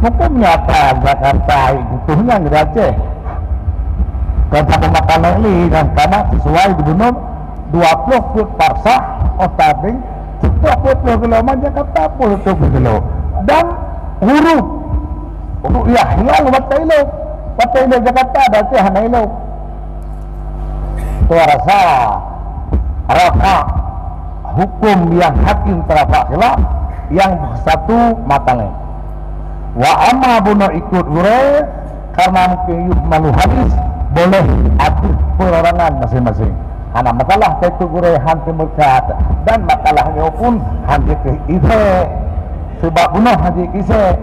mungkin nyata Jakarta butuhnya di Aceh dan pada makanan ini dan karena sesuai dibunuh 20 foot parsah otabing 10 kilo Jakarta 10 kilo dan huruf ya hilang Batailu Jakarta berarti Hanailu itu rasa rafa hukum yang hakim terapak khilaf yang satu matangnya wa amma bunuh ikut gure karena mungkin malu hadis boleh atur perorangan masing-masing karena masalah itu gure hanti merkat dan masalahnya pun hanti ke ise sebab bunuh hanti ke ise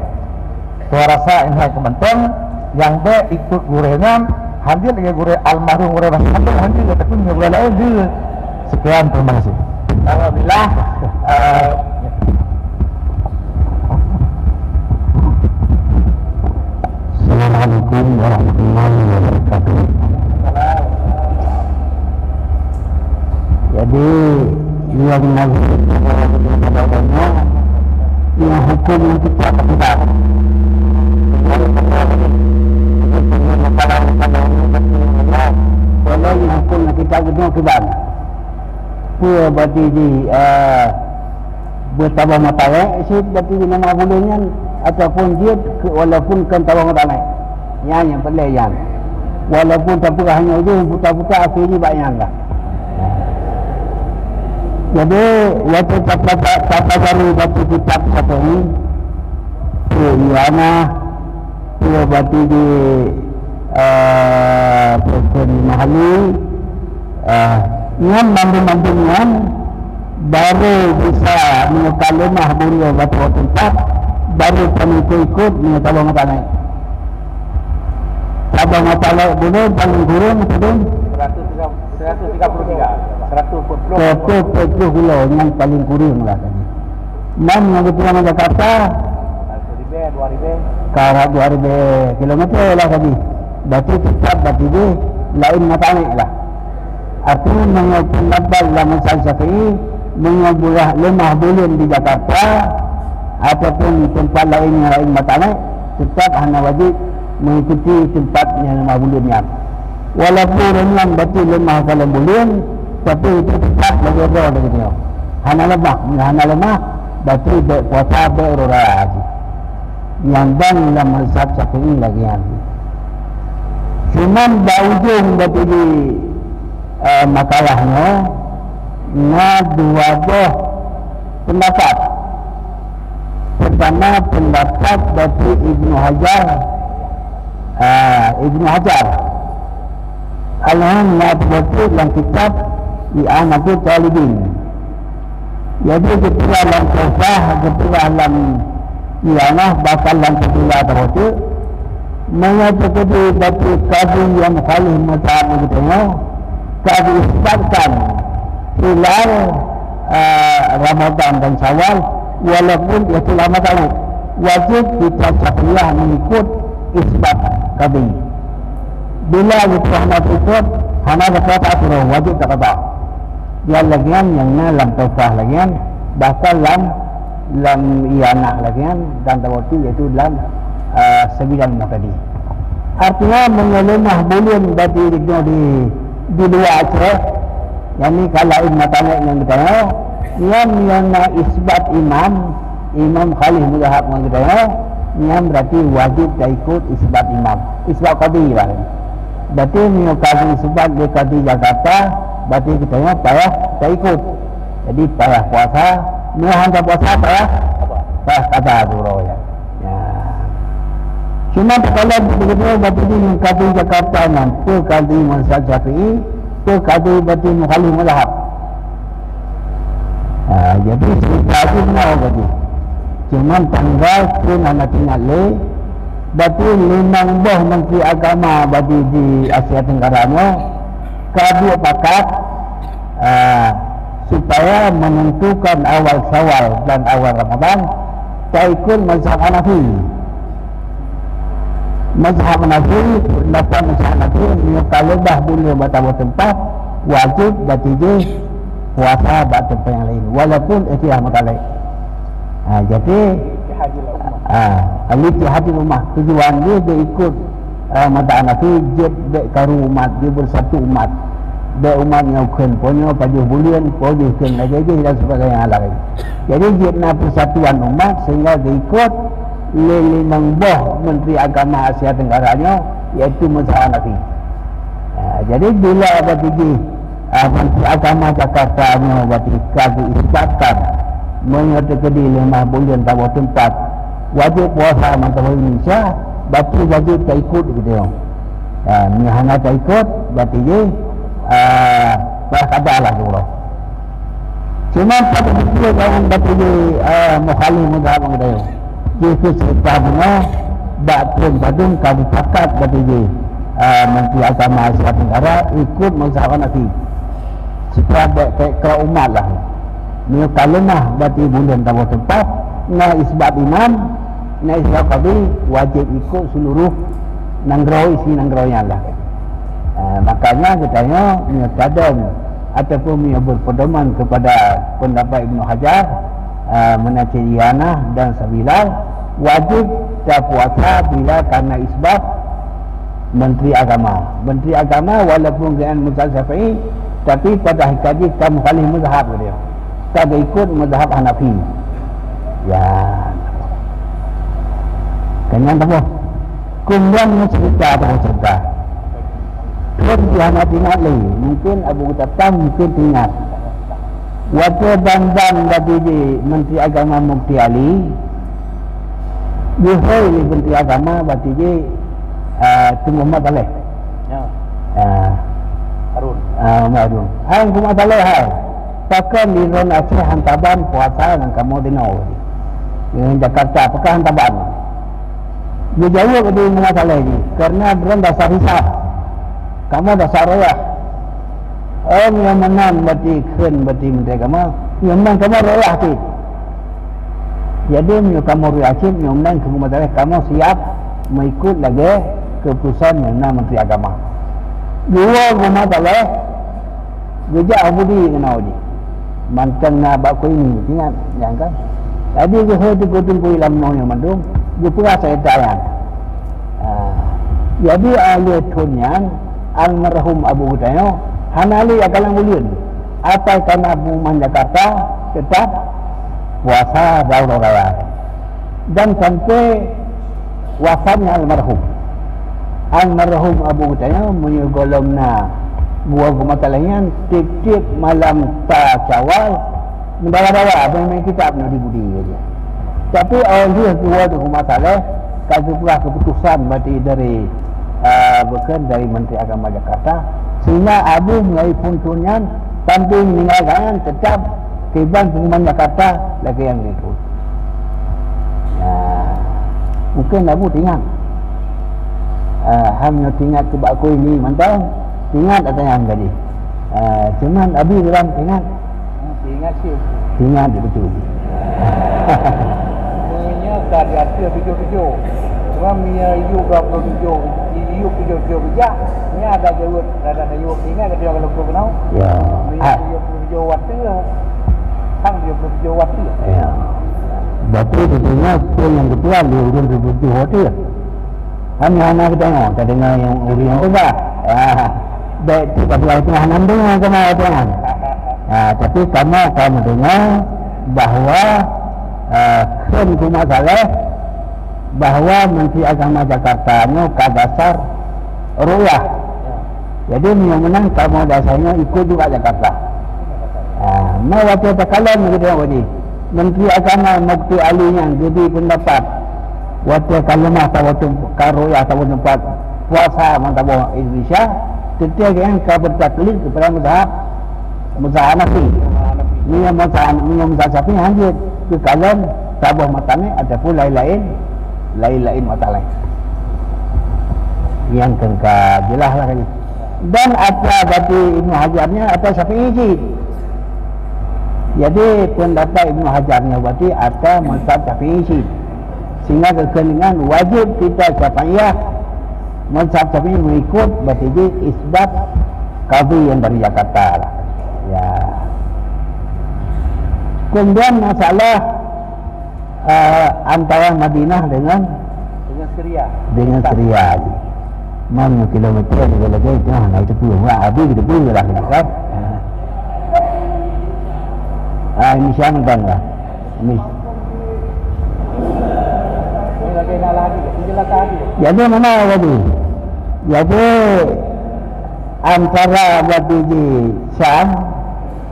saya rasa ini kementerian yang be ikut gurenya hanti lagi gure almarhum gure masing-masing hanti tapi gure lain dia sekian terima kasih. Alhamdulillah. Assalamualaikum warahmatullahi wabarakatuh. Jadi yang nazarnya yang hukum yang kita lakukan. Kalau yang hukum yang kita lakukan, pua berarti di bertabah matanya, sih berarti di nama bulannya ataupun dia walaupun kan tabah matanya, yang pelayan, walaupun tapi hanya itu putar-putar akhirnya banyak lah. Jadi waktu tata baru waktu kitab satu ini, Iwana, pua berarti di Presiden Mahali, yang mandu-mandungan baru bisa mengkalimah beliau batu tempat baru kami ikut mengetahui matanya Sabang Matalik dulu paling kurang betul 130 kilo yang paling kurang lah tadi. Man yang berpulang ke Jakarta 2,000 kilometer lah tadi. Berarti tetap berarti dia lain Matalik lah. Artinya mengenai pendapat dalam masalah Syafi'i mengenai lemah bulan di Jakarta ataupun tempat lain yang lain Matalik tetap hanya wajib mengikuti tempat yang lemah bulannya. Walaupun renang berarti lemah kalau bulan, tapi itu tetap bagi orang begitu. Hanya lemah berarti puasa berora haji. Yang dan dalam mazhab Syafi'i lagi haji. Cuma ujung berarti di makalahnya dua buah pendapat. Pertama pendapat dari Ibnu Hajar Al-Hamad betul dalam kitab I'anatul Talibin. Jadi ketika dalam kisah, ketika dalam I'anah bakal dalam ketika terhutut mengatakan batu kadu yang khalih mazhab begitu kadu isbatkan hilal Ramadan dan Syawal walaupun itu lama kali wajib kita Syafi'iyah mengikut isbat kadu. Bila itu hanya ikut hanya berkata turun wajib tak kata dia lagian yang dalam tawfah lagian bakal dalam I'anah lagian dan terhutut iaitu dalam 9 tadi. Artinya mengelemah bulan bagi di dua Aceh. Yang ni kalau Ibn Matalik yang kita tahu, yang isbat imam Khalih Muzahab yang kita tahu, yang berarti wajib tak ikut isbat imam, isbat qadi lah. Berarti ni qadi isbat di qadi Jakarta, berarti kita tahu payah tak ikut. Jadi payah puasa, ni hantar puasa payah kata dulu ya. Cuma kalau begitu berarti di qadi Jakarta nanti qadi mazhab Syafi'i ke qadi berarti Khalih Muzahab. Jadi qadi mau berarti. Cuma tanggal pun anak tinggal le. Berarti 5 buah menteri agama berarti di Asia Tenggara qadi pakat supaya menentukan awal Syawal dan awal Ramadan tak ikut mazhab Hanafi. Mazhab Hanafi, pendapat mazhab Hanafi kalau dah boleh batal tempat wajib berarti dia puasa pada tempat yang lain walaupun ikhtiar Matalik. Jadi al-ittihadi ummah tujuan dia ikut mazhab Hanafi dia karu umat dia bersatu umat. Dia umat yang punya pada bulan boleh kena lagi dan sebagainya lain. Jadi dia nak persatuan umat sehingga dia ikut 5 buah menteri agama Asia Tenggara iaitu mazhab Hanafi. Jadi bila berarti menteri agama Jakarta berarti kaki isbatkan menyatakan di 5 bulan tahu tempat wajib puasa mantap Indonesia berarti wajib tak ikut gitu ya. Ni hanya tak ikut berarti dia berkata lah dulu. Cuma pada betul yang berarti Khalih Muzahab gitu ya. Itu sebabnya Bakun Badung kami pakat berarti menteri agama Asia Tenggara ikut mazhab Hanafi supaya ke umat lah. Ni kalemah berarti bulan tahu tempat na isbat imam na isbat qadi wajib ikut seluruh isi nanggronya lah. Makanya katanya ni kadang ataupun ni berpedoman kepada pendapat Ibnu Hajar menacir I'anah dan Sabilal wajib tak puasa bila karena isbat menteri agama walaupun dengan mazhab Syafi'i tapi pada hakikatnya kamu Khalih Muzahab dia tak ikut mazhab Hanafi ya kenyang tak apa kemudian cerita terus dia nak ingat lagi mungkin Abu Tatam mungkin ingat waktu dan dari menteri agama Mufti Ali dia menteri agama berarti dia Tunggu Muhammad Saleh Harun hang Muhammad Saleh pakai di Ron Aceh hantaban puasa yang kamu dinau di Jakarta pakai hantaban Dia jawab kepada masalah ini karena beran dasar hisab. Kamu dasar royah. Orang yang menang berarti keren berarti menteri agama. Yang menang kamu royah tu. Jadi kamu royah cip, yang menang kamu masalah kamu siap mengikut lagi keputusan yang menang menteri agama. Dua rumah masalah. Gejak abudi kena ni. Mantang na bak ko ini ingat yang kan. Jadi dia tu tunggu ilam no yang mandung. Dia pura saya tayan. Jadi ahli tunyan almarhum Abu Hutayo hanali akalang muliun. Apa karena Abu Man Jakarta tetap puasa Daurah Raya. Dan sampai wafatnya almarhum Abu Hutayo menyugolomna buah masalahnya tiap-tiap malam Syawal mendawa-dawa apa yang kitab nak dibudi aja. Tapi orang dia keluar tu masalah kalau pula keputusan berarti dari bukan dari Menteri Agama Jakarta sehingga Abu mulai puntunnya tanpa meninggalkan tetap keban pengumuman Jakarta lagi yang ikut. Mungkin Abu tinggal hamnya tinggal ke bakku ini mantap. Ingat atau yang tadi? Cuman Abi bilang ingat. Ingat sih. Ingat betul. Punya dari ada video-video. Cuma Mia you berapa video, you video bijak. Ni ada jawab, ada jawab ingat dia kalau kau kenal. Ya. Mia video waktu, sang video waktu. Ya. Betul tentunya pun yang kedua dia urun video waktu. Hanya kita tengok, kita dengar yang uri yang tu bah. Baik tu pada itu hanam dengar kena tuan. Tapi kamu dengar bahawa kena itu masalah bahawa Menteri Agama Jakarta ni kadasar royah. Jadi yang menang kamu dasarnya ikut juga Jakarta. Mau waktu tekalan kita tadi. Menteri Agama Mukti Ali yang jadi pendapat waktu kalimah atau waktu karoyah atau tempat puasa mantap Indonesia. Setiap yang kabar taklid kepada mazhab Hanafi. Ini mazhab Syafi'i hanya ke kalam tabah matanya ataupun lain-lain mata lain. Yang kengkar jelas lah kali. Dan apa bagi Ibnu Hajarnya atau Syafi'i je. Jadi pendapat Ibnu Hajarnya berarti atau mazhab Syafi'i je. Sehingga kekeningan wajib kita Syafi'iyah mazhab Syafi'i mengikut berarti isbat qadhi yang dari Jakarta lah. Ya. Kemudian masalah antara Madinah dengan Syria. Dengan Syria. Mana kilometer juga lagi itu nak itu pun habis kita pun lah kan. Ini siapa kan lah. Ini lagi nak lagi, jelas lagi. jadi mana tadi? Jadi antara berarti di Syam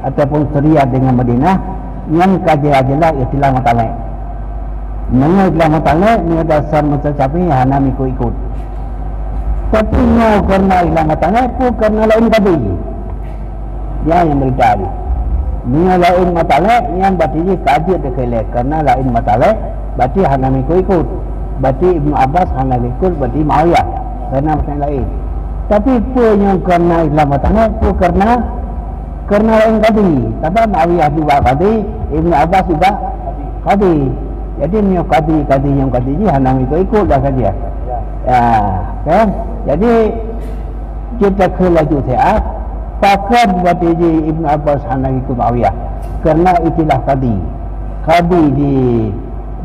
ataupun Syria dengan Madinah yang kajian istilah matalek. Mana istilah matalek ni dasar mazhab Syafi'i Hanafi ikut. Tapi no karena istilah matalek pun karena lain tadi. Ya yang berita ni. Ni lain matalek yang berarti kaji dekelek karena lain matalek berarti Hanafi ikut. Berarti Ibnu Abbas Hanafi ikut berarti Muawiyah karena macam lain. Tapi pun yang karena Islam matanya pun karena lain tadi. Tapi Muawiyah juga tadi, Ibnu Abbas juga tadi. Jadi ni tadi yang tadi ni Hanafi ikut dah saja. Ya, kan? Jadi kita kelaju sehat. Pakat berarti Ibnu Abbas Hanafi ikut Muawiyah karena itulah tadi. Qadi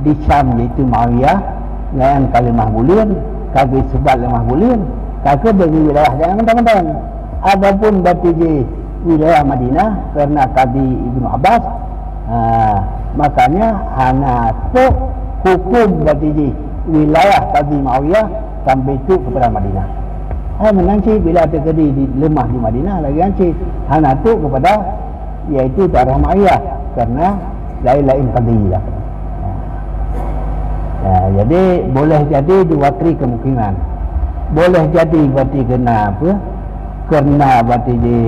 di Syam iaitu Muawiyah dengan kalimah bulian, kagak sebab lemah bulian, kagak dari wilayah jangan teman-teman. Adapun berarti di wilayah Madinah karena Qadi Ibnu Abbas, makanya hana tu hukum berarti di wilayah Qadi Muawiyah sampai itu kepada Madinah. Menanci bila terjadi di lemah di Madinah lagi nanti hana tu kepada iaitu darah Muawiyah karena lain-lain Qadi lah. Jadi boleh jadi dua tri kemungkinan. Boleh jadi berarti kena apa? Kena berarti di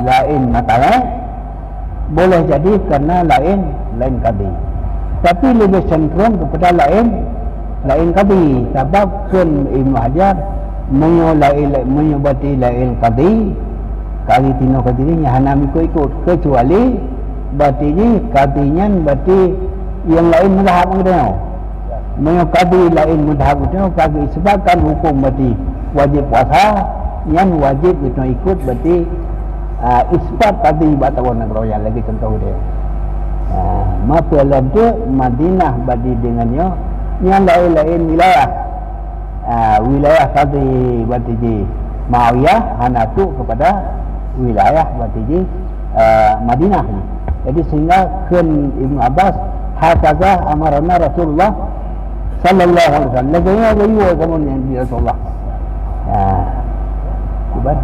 lain masalah. Boleh jadi karena lain qadi. Tapi lebih cenderung kepada lain lain qadi sebab kun Ibnu Hajar menyebati lain qadi kali tino qadi ni hanam ikut kecuali berarti ni qadinya berarti yang lain mazhab dia qadi lain mazhab dia kaki sebabkan hukum berarti wajib puasa yang wajib kita ikut berarti isbat qadi batawan negara yang lagi contoh dia maka tu Madinah berarti dengannya yang lain-lain wilayah wilayah qadi berarti di Muawiyah hanatu kepada wilayah berarti di Madinah ni. Jadi sehingga kun Ibnu Abbas hakaza amarna Rasulullah sallallahu alaihi wasallam laganya gayo kemudian di Rasulullah bukan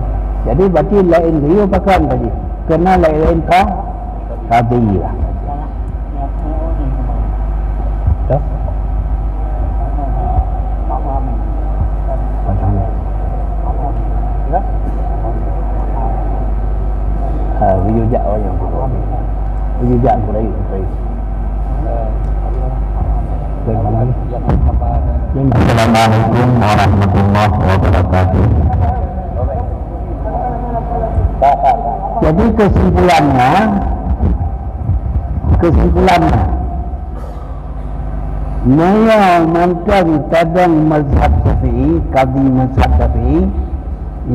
jadi berarti lain gayo pakan tadi kena lain qadi lah Wujud orang wujud kurai Assalamualaikum warahmatullahi wabarakatuh. Jadi kesimpulannya menyamakan tadang mazhab Syafi'i, qadi mazhab Syafi'i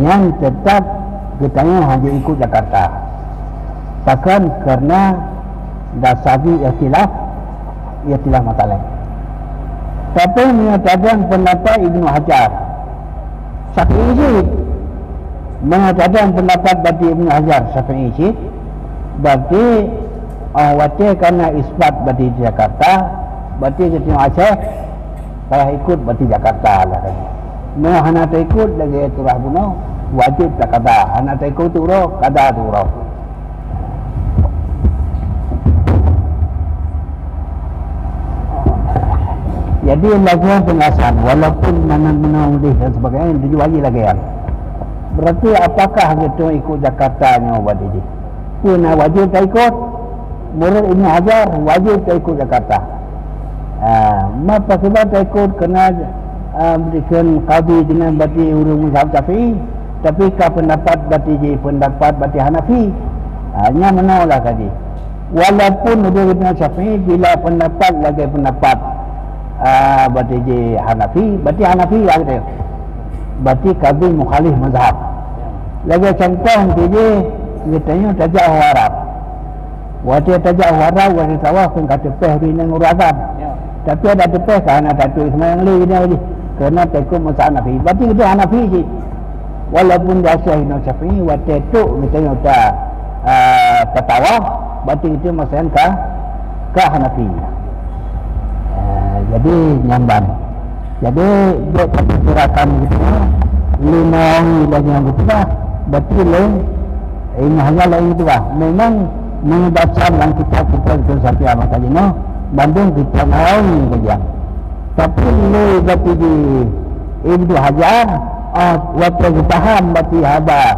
yang tetap katanya hanya ikut Jakarta. Takkan karena dasari ikhtilaf masalah. Tapi menyatakan pendapat Ibnu Hajar Syafi'i sih mengatakan pendapat bagi Ibnu Hajar Syafi'i sih berarti wajar karena isbat bagi Jakarta berarti kita Aceh saya ikut bagi Jakarta lah kan. Mau hana ikut lagi turah bunuh wajib Jakarta, hana ikut turah kada turah. Jadi lagian pengasan walaupun mana-mana dan sebagainya dijual lagi kan. Berarti apakah kita ikut Jakarta nya buat ini? Puna wajib tak ikut. Menurut Ibnu Hajar wajib tak ikut Jakarta. Maka sebab tak ikut kena berikan qadi dengan bati urung mazhab Syafi'i, tapi ka pendapat bati Hanafi. Nya menolak tadi. Walaupun urung Syafi'i bila pendapat lagi pendapat berarti Hanafi, berarti Hanafi lah dia. Berarti qadi mukhalif mazhab. Lagi contoh dia tanya tajak Arab. Waktu tajak Arab waktu tawaf pun kata peh di nguragan. Tapi ada tepeh kerana satu semayang lagi kerana takut mazhab Hanafi. Berarti itu Hanafi je. Walaupun dah Syekh Syafi'i waktu itu kita tak tawaf, berarti itu masalah ke Hanafi. Jadi nyamban. Jadi dia perkirakan gitu. Lima lagi yang gitu lah. Berarti ini hanya lain itu lah. Memang menyebarkan yang kita itu sampai amat tadi no. Bandung kita tahu kerja. Tapi berarti di Ibnu Hajar waktu kita paham berarti ada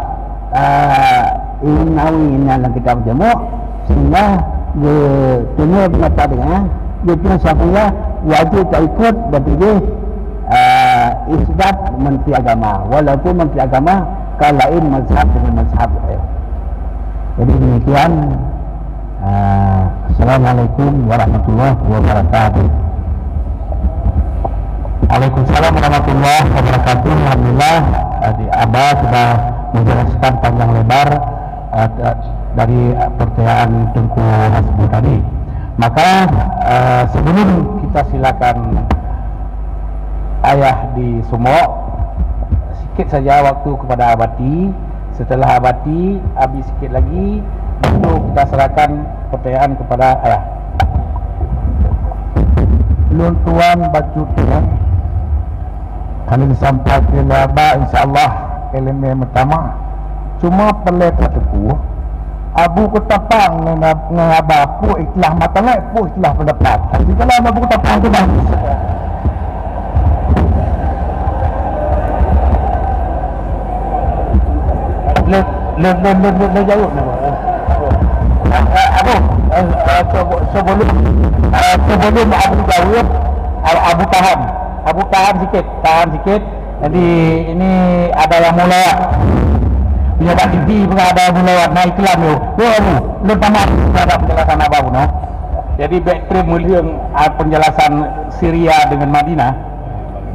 ini yang kita berjemuk sehingga dia pendapat dengan dia siapa wajib tak ikut berarti dia isbat Menteri Agama walaupun Menteri Agama kalain mazhab dengan mazhab jadi demikian. Assalamualaikum warahmatullahi wabarakatuh. Waalaikumsalam warahmatullahi wabarakatuh. Alhamdulillah Abah sudah menjelaskan panjang lebar dari pertanyaan Tengku Hasbi tadi. Maka sebelum kita silakan ayah di Sumok, sikit saja waktu kepada Abati. Setelah Abati habis sikit lagi, baru kita serahkan pertanyaan kepada ayah. Belum tuan baca tuan kami disampaikan Abah insyaAllah elemen pertama cuma pelet teku Abu ketapang dengan Abah pu ikhlas matalah pu ikhlas pendapat. Jadi kalau Abu ketapang tu dah le jauh ni. Abu sebelum Abu jauh Abu tahan Abu tahan sikit. Jadi ini ada yang mulai punya tak TV pun ada yang mulai naik iklan tu. Lu tamat terhadap penjelasan Abah no. Jadi backtrack melihat penjelasan Syria dengan Madinah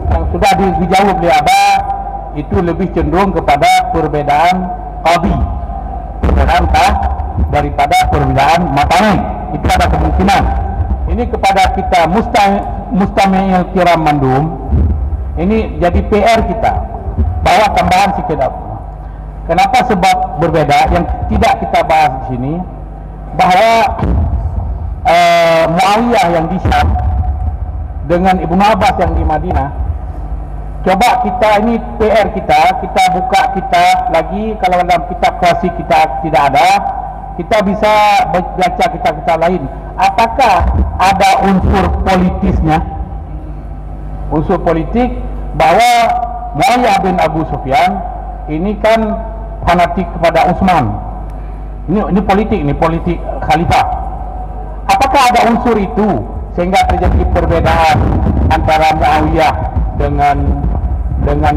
yang sudah dijawab oleh Abah, itu lebih cenderung kepada perbedaan qadi, perbedaan daripada perbedaan matani. Itu ada kemungkinan. Ini kepada kita mustami'il kiram mandum, ini jadi PR kita. Bawa tambahan sikit apa. Kenapa sebab berbeda yang tidak kita bahas di sini, bahawa Muawiyah yang di Syam dengan Ibnu Abbas yang di Madinah. Coba kita, ini PR kita buka kitab lagi. Kalau dalam kitab klasik kita tidak ada, kita bisa baca kitab-kitab lain. Apakah ada unsur politisnya, unsur politik, bahwa Muawiyah bin Abu Sufyan ini kan fanatik kepada Utsman. Ini politik khalifah. Apakah ada unsur itu sehingga terjadi perbedaan antara Muawiyah dengan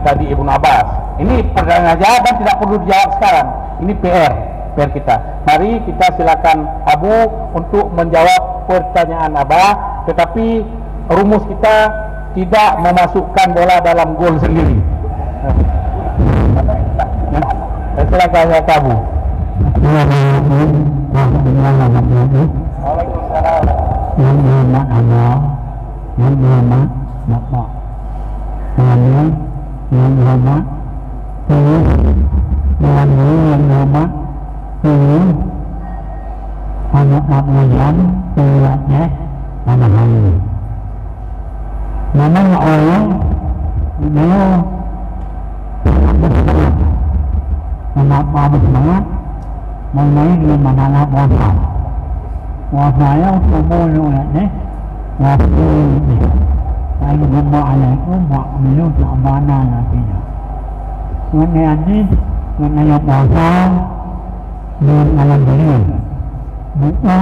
tadi Ibnu Abbas? Ini pertanyaan aja dan tidak perlu dijawab sekarang. Ini PR kita. Mari kita silakan Abu untuk menjawab pertanyaan Abah, tetapi rumus kita tidak memasukkan bola dalam gol sendiri. Silakan Abu. Waalaikumsalam. Yang berhormat Allah, yang berhormat Bapak, yang berhormat Tuhan, yang berhormat Tuhan, anak Nabiyan, Tuhannya, anak hari. Nama Allah, nama bersemangat, nama bersemangat, mengenai dengan mana puasa. Puasanya semuanya waktu ini. Assalamualaikum warahmatullahi wabarakatuh. Mengenai puasa dengan alam dunia, buka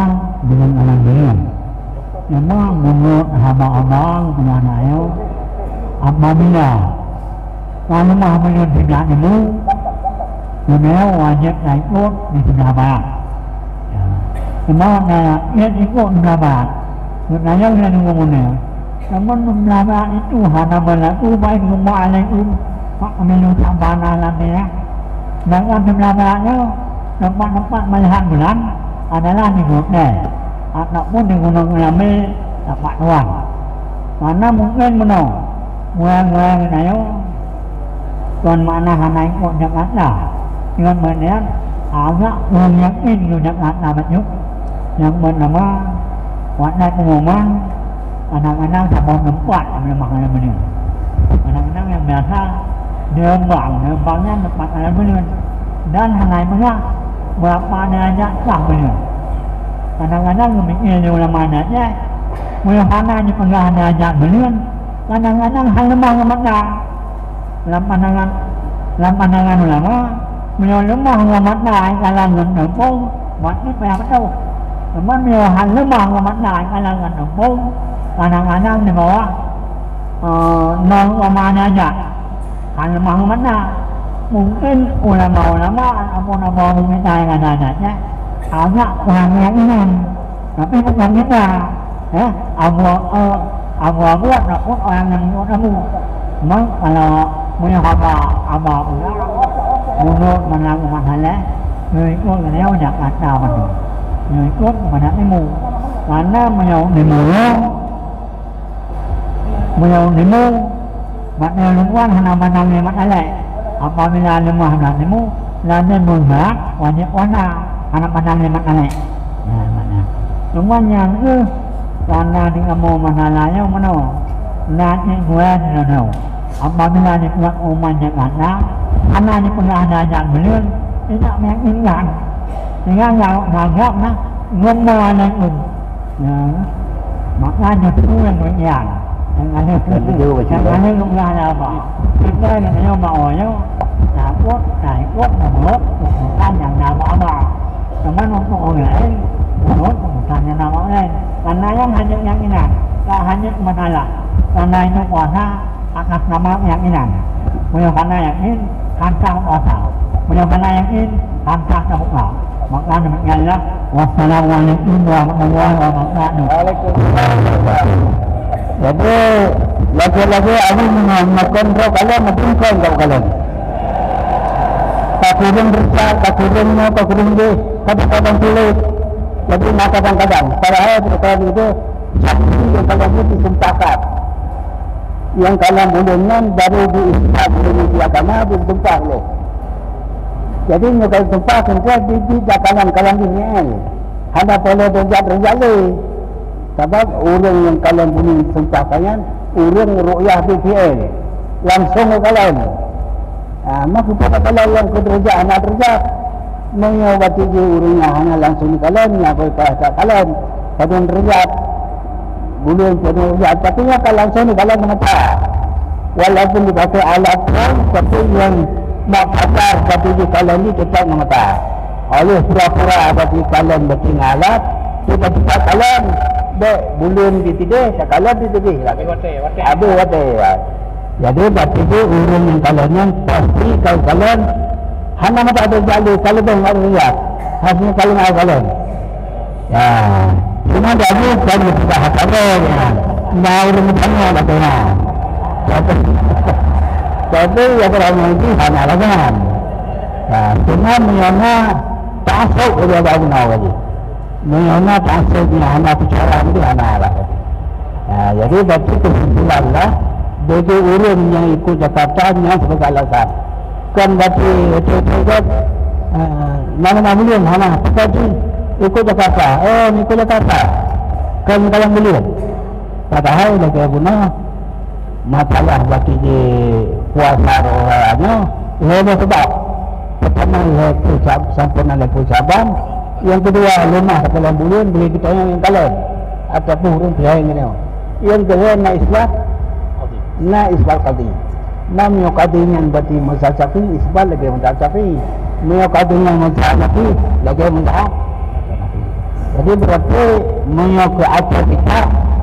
dengan alam dunia. Memang menurut hamba-hamba mengenai apabila kalau mahu tidak dulu, beliau wajib ikut di sebelah barat. Semua ia ikut sebelah barat. Sebenarnya dia ngomongnya. Namun sebelah barat itu hanya berlaku baik Assalamualaikum warahmatullahi wabarakatuh. Sedangkan sebelah baratnya tempat-tempat melihat bulan adalah di Gudel ataupun di Gunung Ulame tempat tuan. Mana mungkin menang goyang-goyang itu tuan mana hanya ikut Jakarta dengan benar agak belum yakin ke Jakarta betul yang bernama warna pengumuman kadang-kadang sabun tempat yang makanan benar, kadang-kadang yang biasa Dembangnya tempat alam benar dan hanya benar berapa derajat sah benar. Kadang-kadang memikir di ulama adatnya mana di penggah derajat benar, kadang-kadang hal lemah kematlah dalam pandangan ulama beliau lemah kematlah kalangan tempung maknanya apa tahu teman beliau hal lemah kematlah kalangan tempung kadang-kadang di bawah nol mana aja hal lemah kematlah mungkin ulama-ulama ataupun apa kita yang ada-adanya agak kurang yakinan tapi bukan kita ya Allah buat pun orang yang buat kamu memang kalau punya apa menurut menang masalah người ikut leo Jakarta betul người ikut kepada ilmu karena ilmu makna luar hanya menang masalah apabila lemah dan ilmu dan berat wajib warna anak menang masalah ya mana luar yang karena di kamu masalahnya mana nanti gue tidak tahu apabila dibuat umat Jakarta anak di pengadaan beliau tidak mengingat sehingga nggak nak ngomong anak pun ya makanya itu yang berjalan yang ada nggak ada apa kita yang maunya takut menurut bukan yang nama apa teman untuk orang lain menurut bukan yang nama lain karena yang hanya yang ini tak hanya masalah karena itu puasa atas nama keyakinan. Karena yakin hantar puasa, karena yakin hantar terbuka. Maka demikianlah. Wassalamualaikum warahmatullahi wabarakatuh. Waalaikumsalam. Jadi lagi-lagi aku mengamalkan roh kalian mentingkan kalian. Kakurin berita, kakurin dia, kadang-kadang sulit. Jadi kadang-kadang, padahal perkara itu satu yang kalian itu disumpahkan. Yang kalian bolehnya baru diistilah di agama disumpah loh. Jadi kalau sumpah semua di kalian ini, hanya boleh berjalan. Sebab orang yang kalian boleh sumpah kalian, orang ru'yah BPL langsung ke kalian. Maka pada kalian yang kerja anak kerja mengobati urungnya hanya langsung ke kalian, apa kata kalian pada kerja boleh kerja, tapi kalau langsung kalian mengatakan walaupun dipakai alat pun, tapi yang nak pakar tapi di kalian ini tetap mengatakan oleh pura-pura bagi kalian berting alat tiba-tiba kalian belum ditidik, kalian ditidik lagi abu wate. Jadi berarti itu urun yang kalian pasti kalau kalian hanya mata ada jalur kalau dengar lihat hasilnya kalian ada kalian ya cuma jadi kalau sudah ada ya mau rumahnya bagaimana jadi ya kalau itu hanya lagan ya cuma mengenai tasuk dia baru tahu lagi mengenai tasuknya hanya bicara itu hanya lah jadi berarti kesimpulanlah bagi urun yang ikut Jakarta yang sebagai alasan kan berarti itu mana boleh mana tetapi ikut Jakarta ikut Jakarta kan kalian boleh padahal lagi guna masalah bagi di puasa orangnya lebih sebab pertama lepas sempurna lepas saban yang kedua lemah kalian boleh kita yang kalian ataupun urun pihak yang kedua na isbat na isbat qadi na qadinya berarti mazhab Syafi'i isbat lagi mazhab Syafi'i qadinya mazhab Hanafi lagi mazhab jadi berarti ke atas kita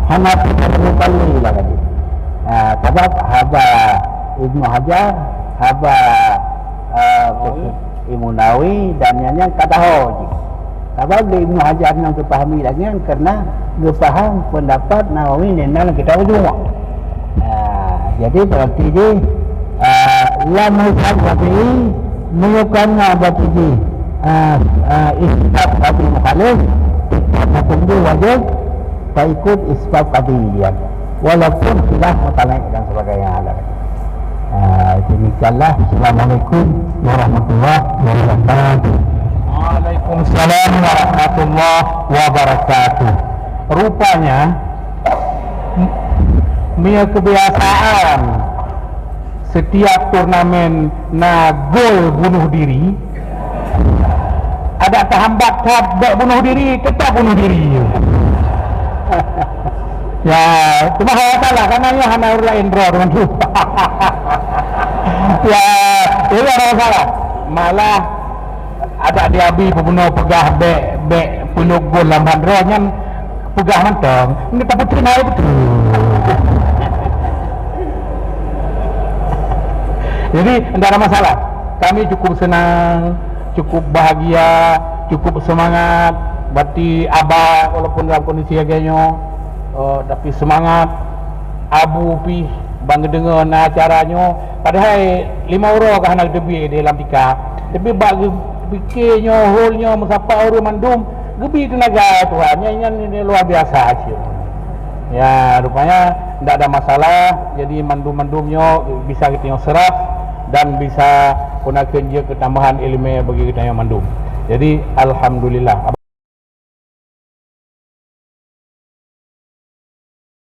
Hanafi terlalu lah tadi sebab haba Ibnu Hajar haba Imam Nawawi dan yang kata hoji sebab Ibnu Hajar yang kepahami lagi karena kepaham pendapat Nawawi dan kita ujung jadi berarti ini la mazhab Syafi'i mengukannya berarti ini isbab qadi mukhalif hukum dia wajib tak ikut isbab qadiyah walaupun khilaf mutalaq dan sebagainya ada. Demikianlah. Assalamualaikum warahmatullahi wabarakatuh. Waalaikumsalam warahmatullahi wabarakatuh. Rupanya punya kebiasaan setiap turnamen na gol bunuh diri ada terhambat tak bunuh diri tetap bunuh diri ya cuma salah karena ya hanya lain draw dengan tu ya itu orang salah malah ada diabi pembunuh pegah bek penuh gol dalam handronya pegah mantong ini tak betul naik betul. Jadi tidak ada masalah. Kami cukup senang, cukup bahagia, cukup semangat. Berarti abah walaupun dalam kondisi agaknya, tapi semangat. Abu pi bangga dengan acaranya. Padahal 5 orang kan nak debi dalam tika. Tapi bagi fikirnya, holnya, musafah orang mandum, gebi tenaga Tuhan. Ini luar biasa hasil. Ya rupanya tidak ada masalah. Jadi mandum-mandumnya bisa kita serap. Dan bisa gunakan je ketambahan ilmu bagi kita yang mandum. Jadi alhamdulillah.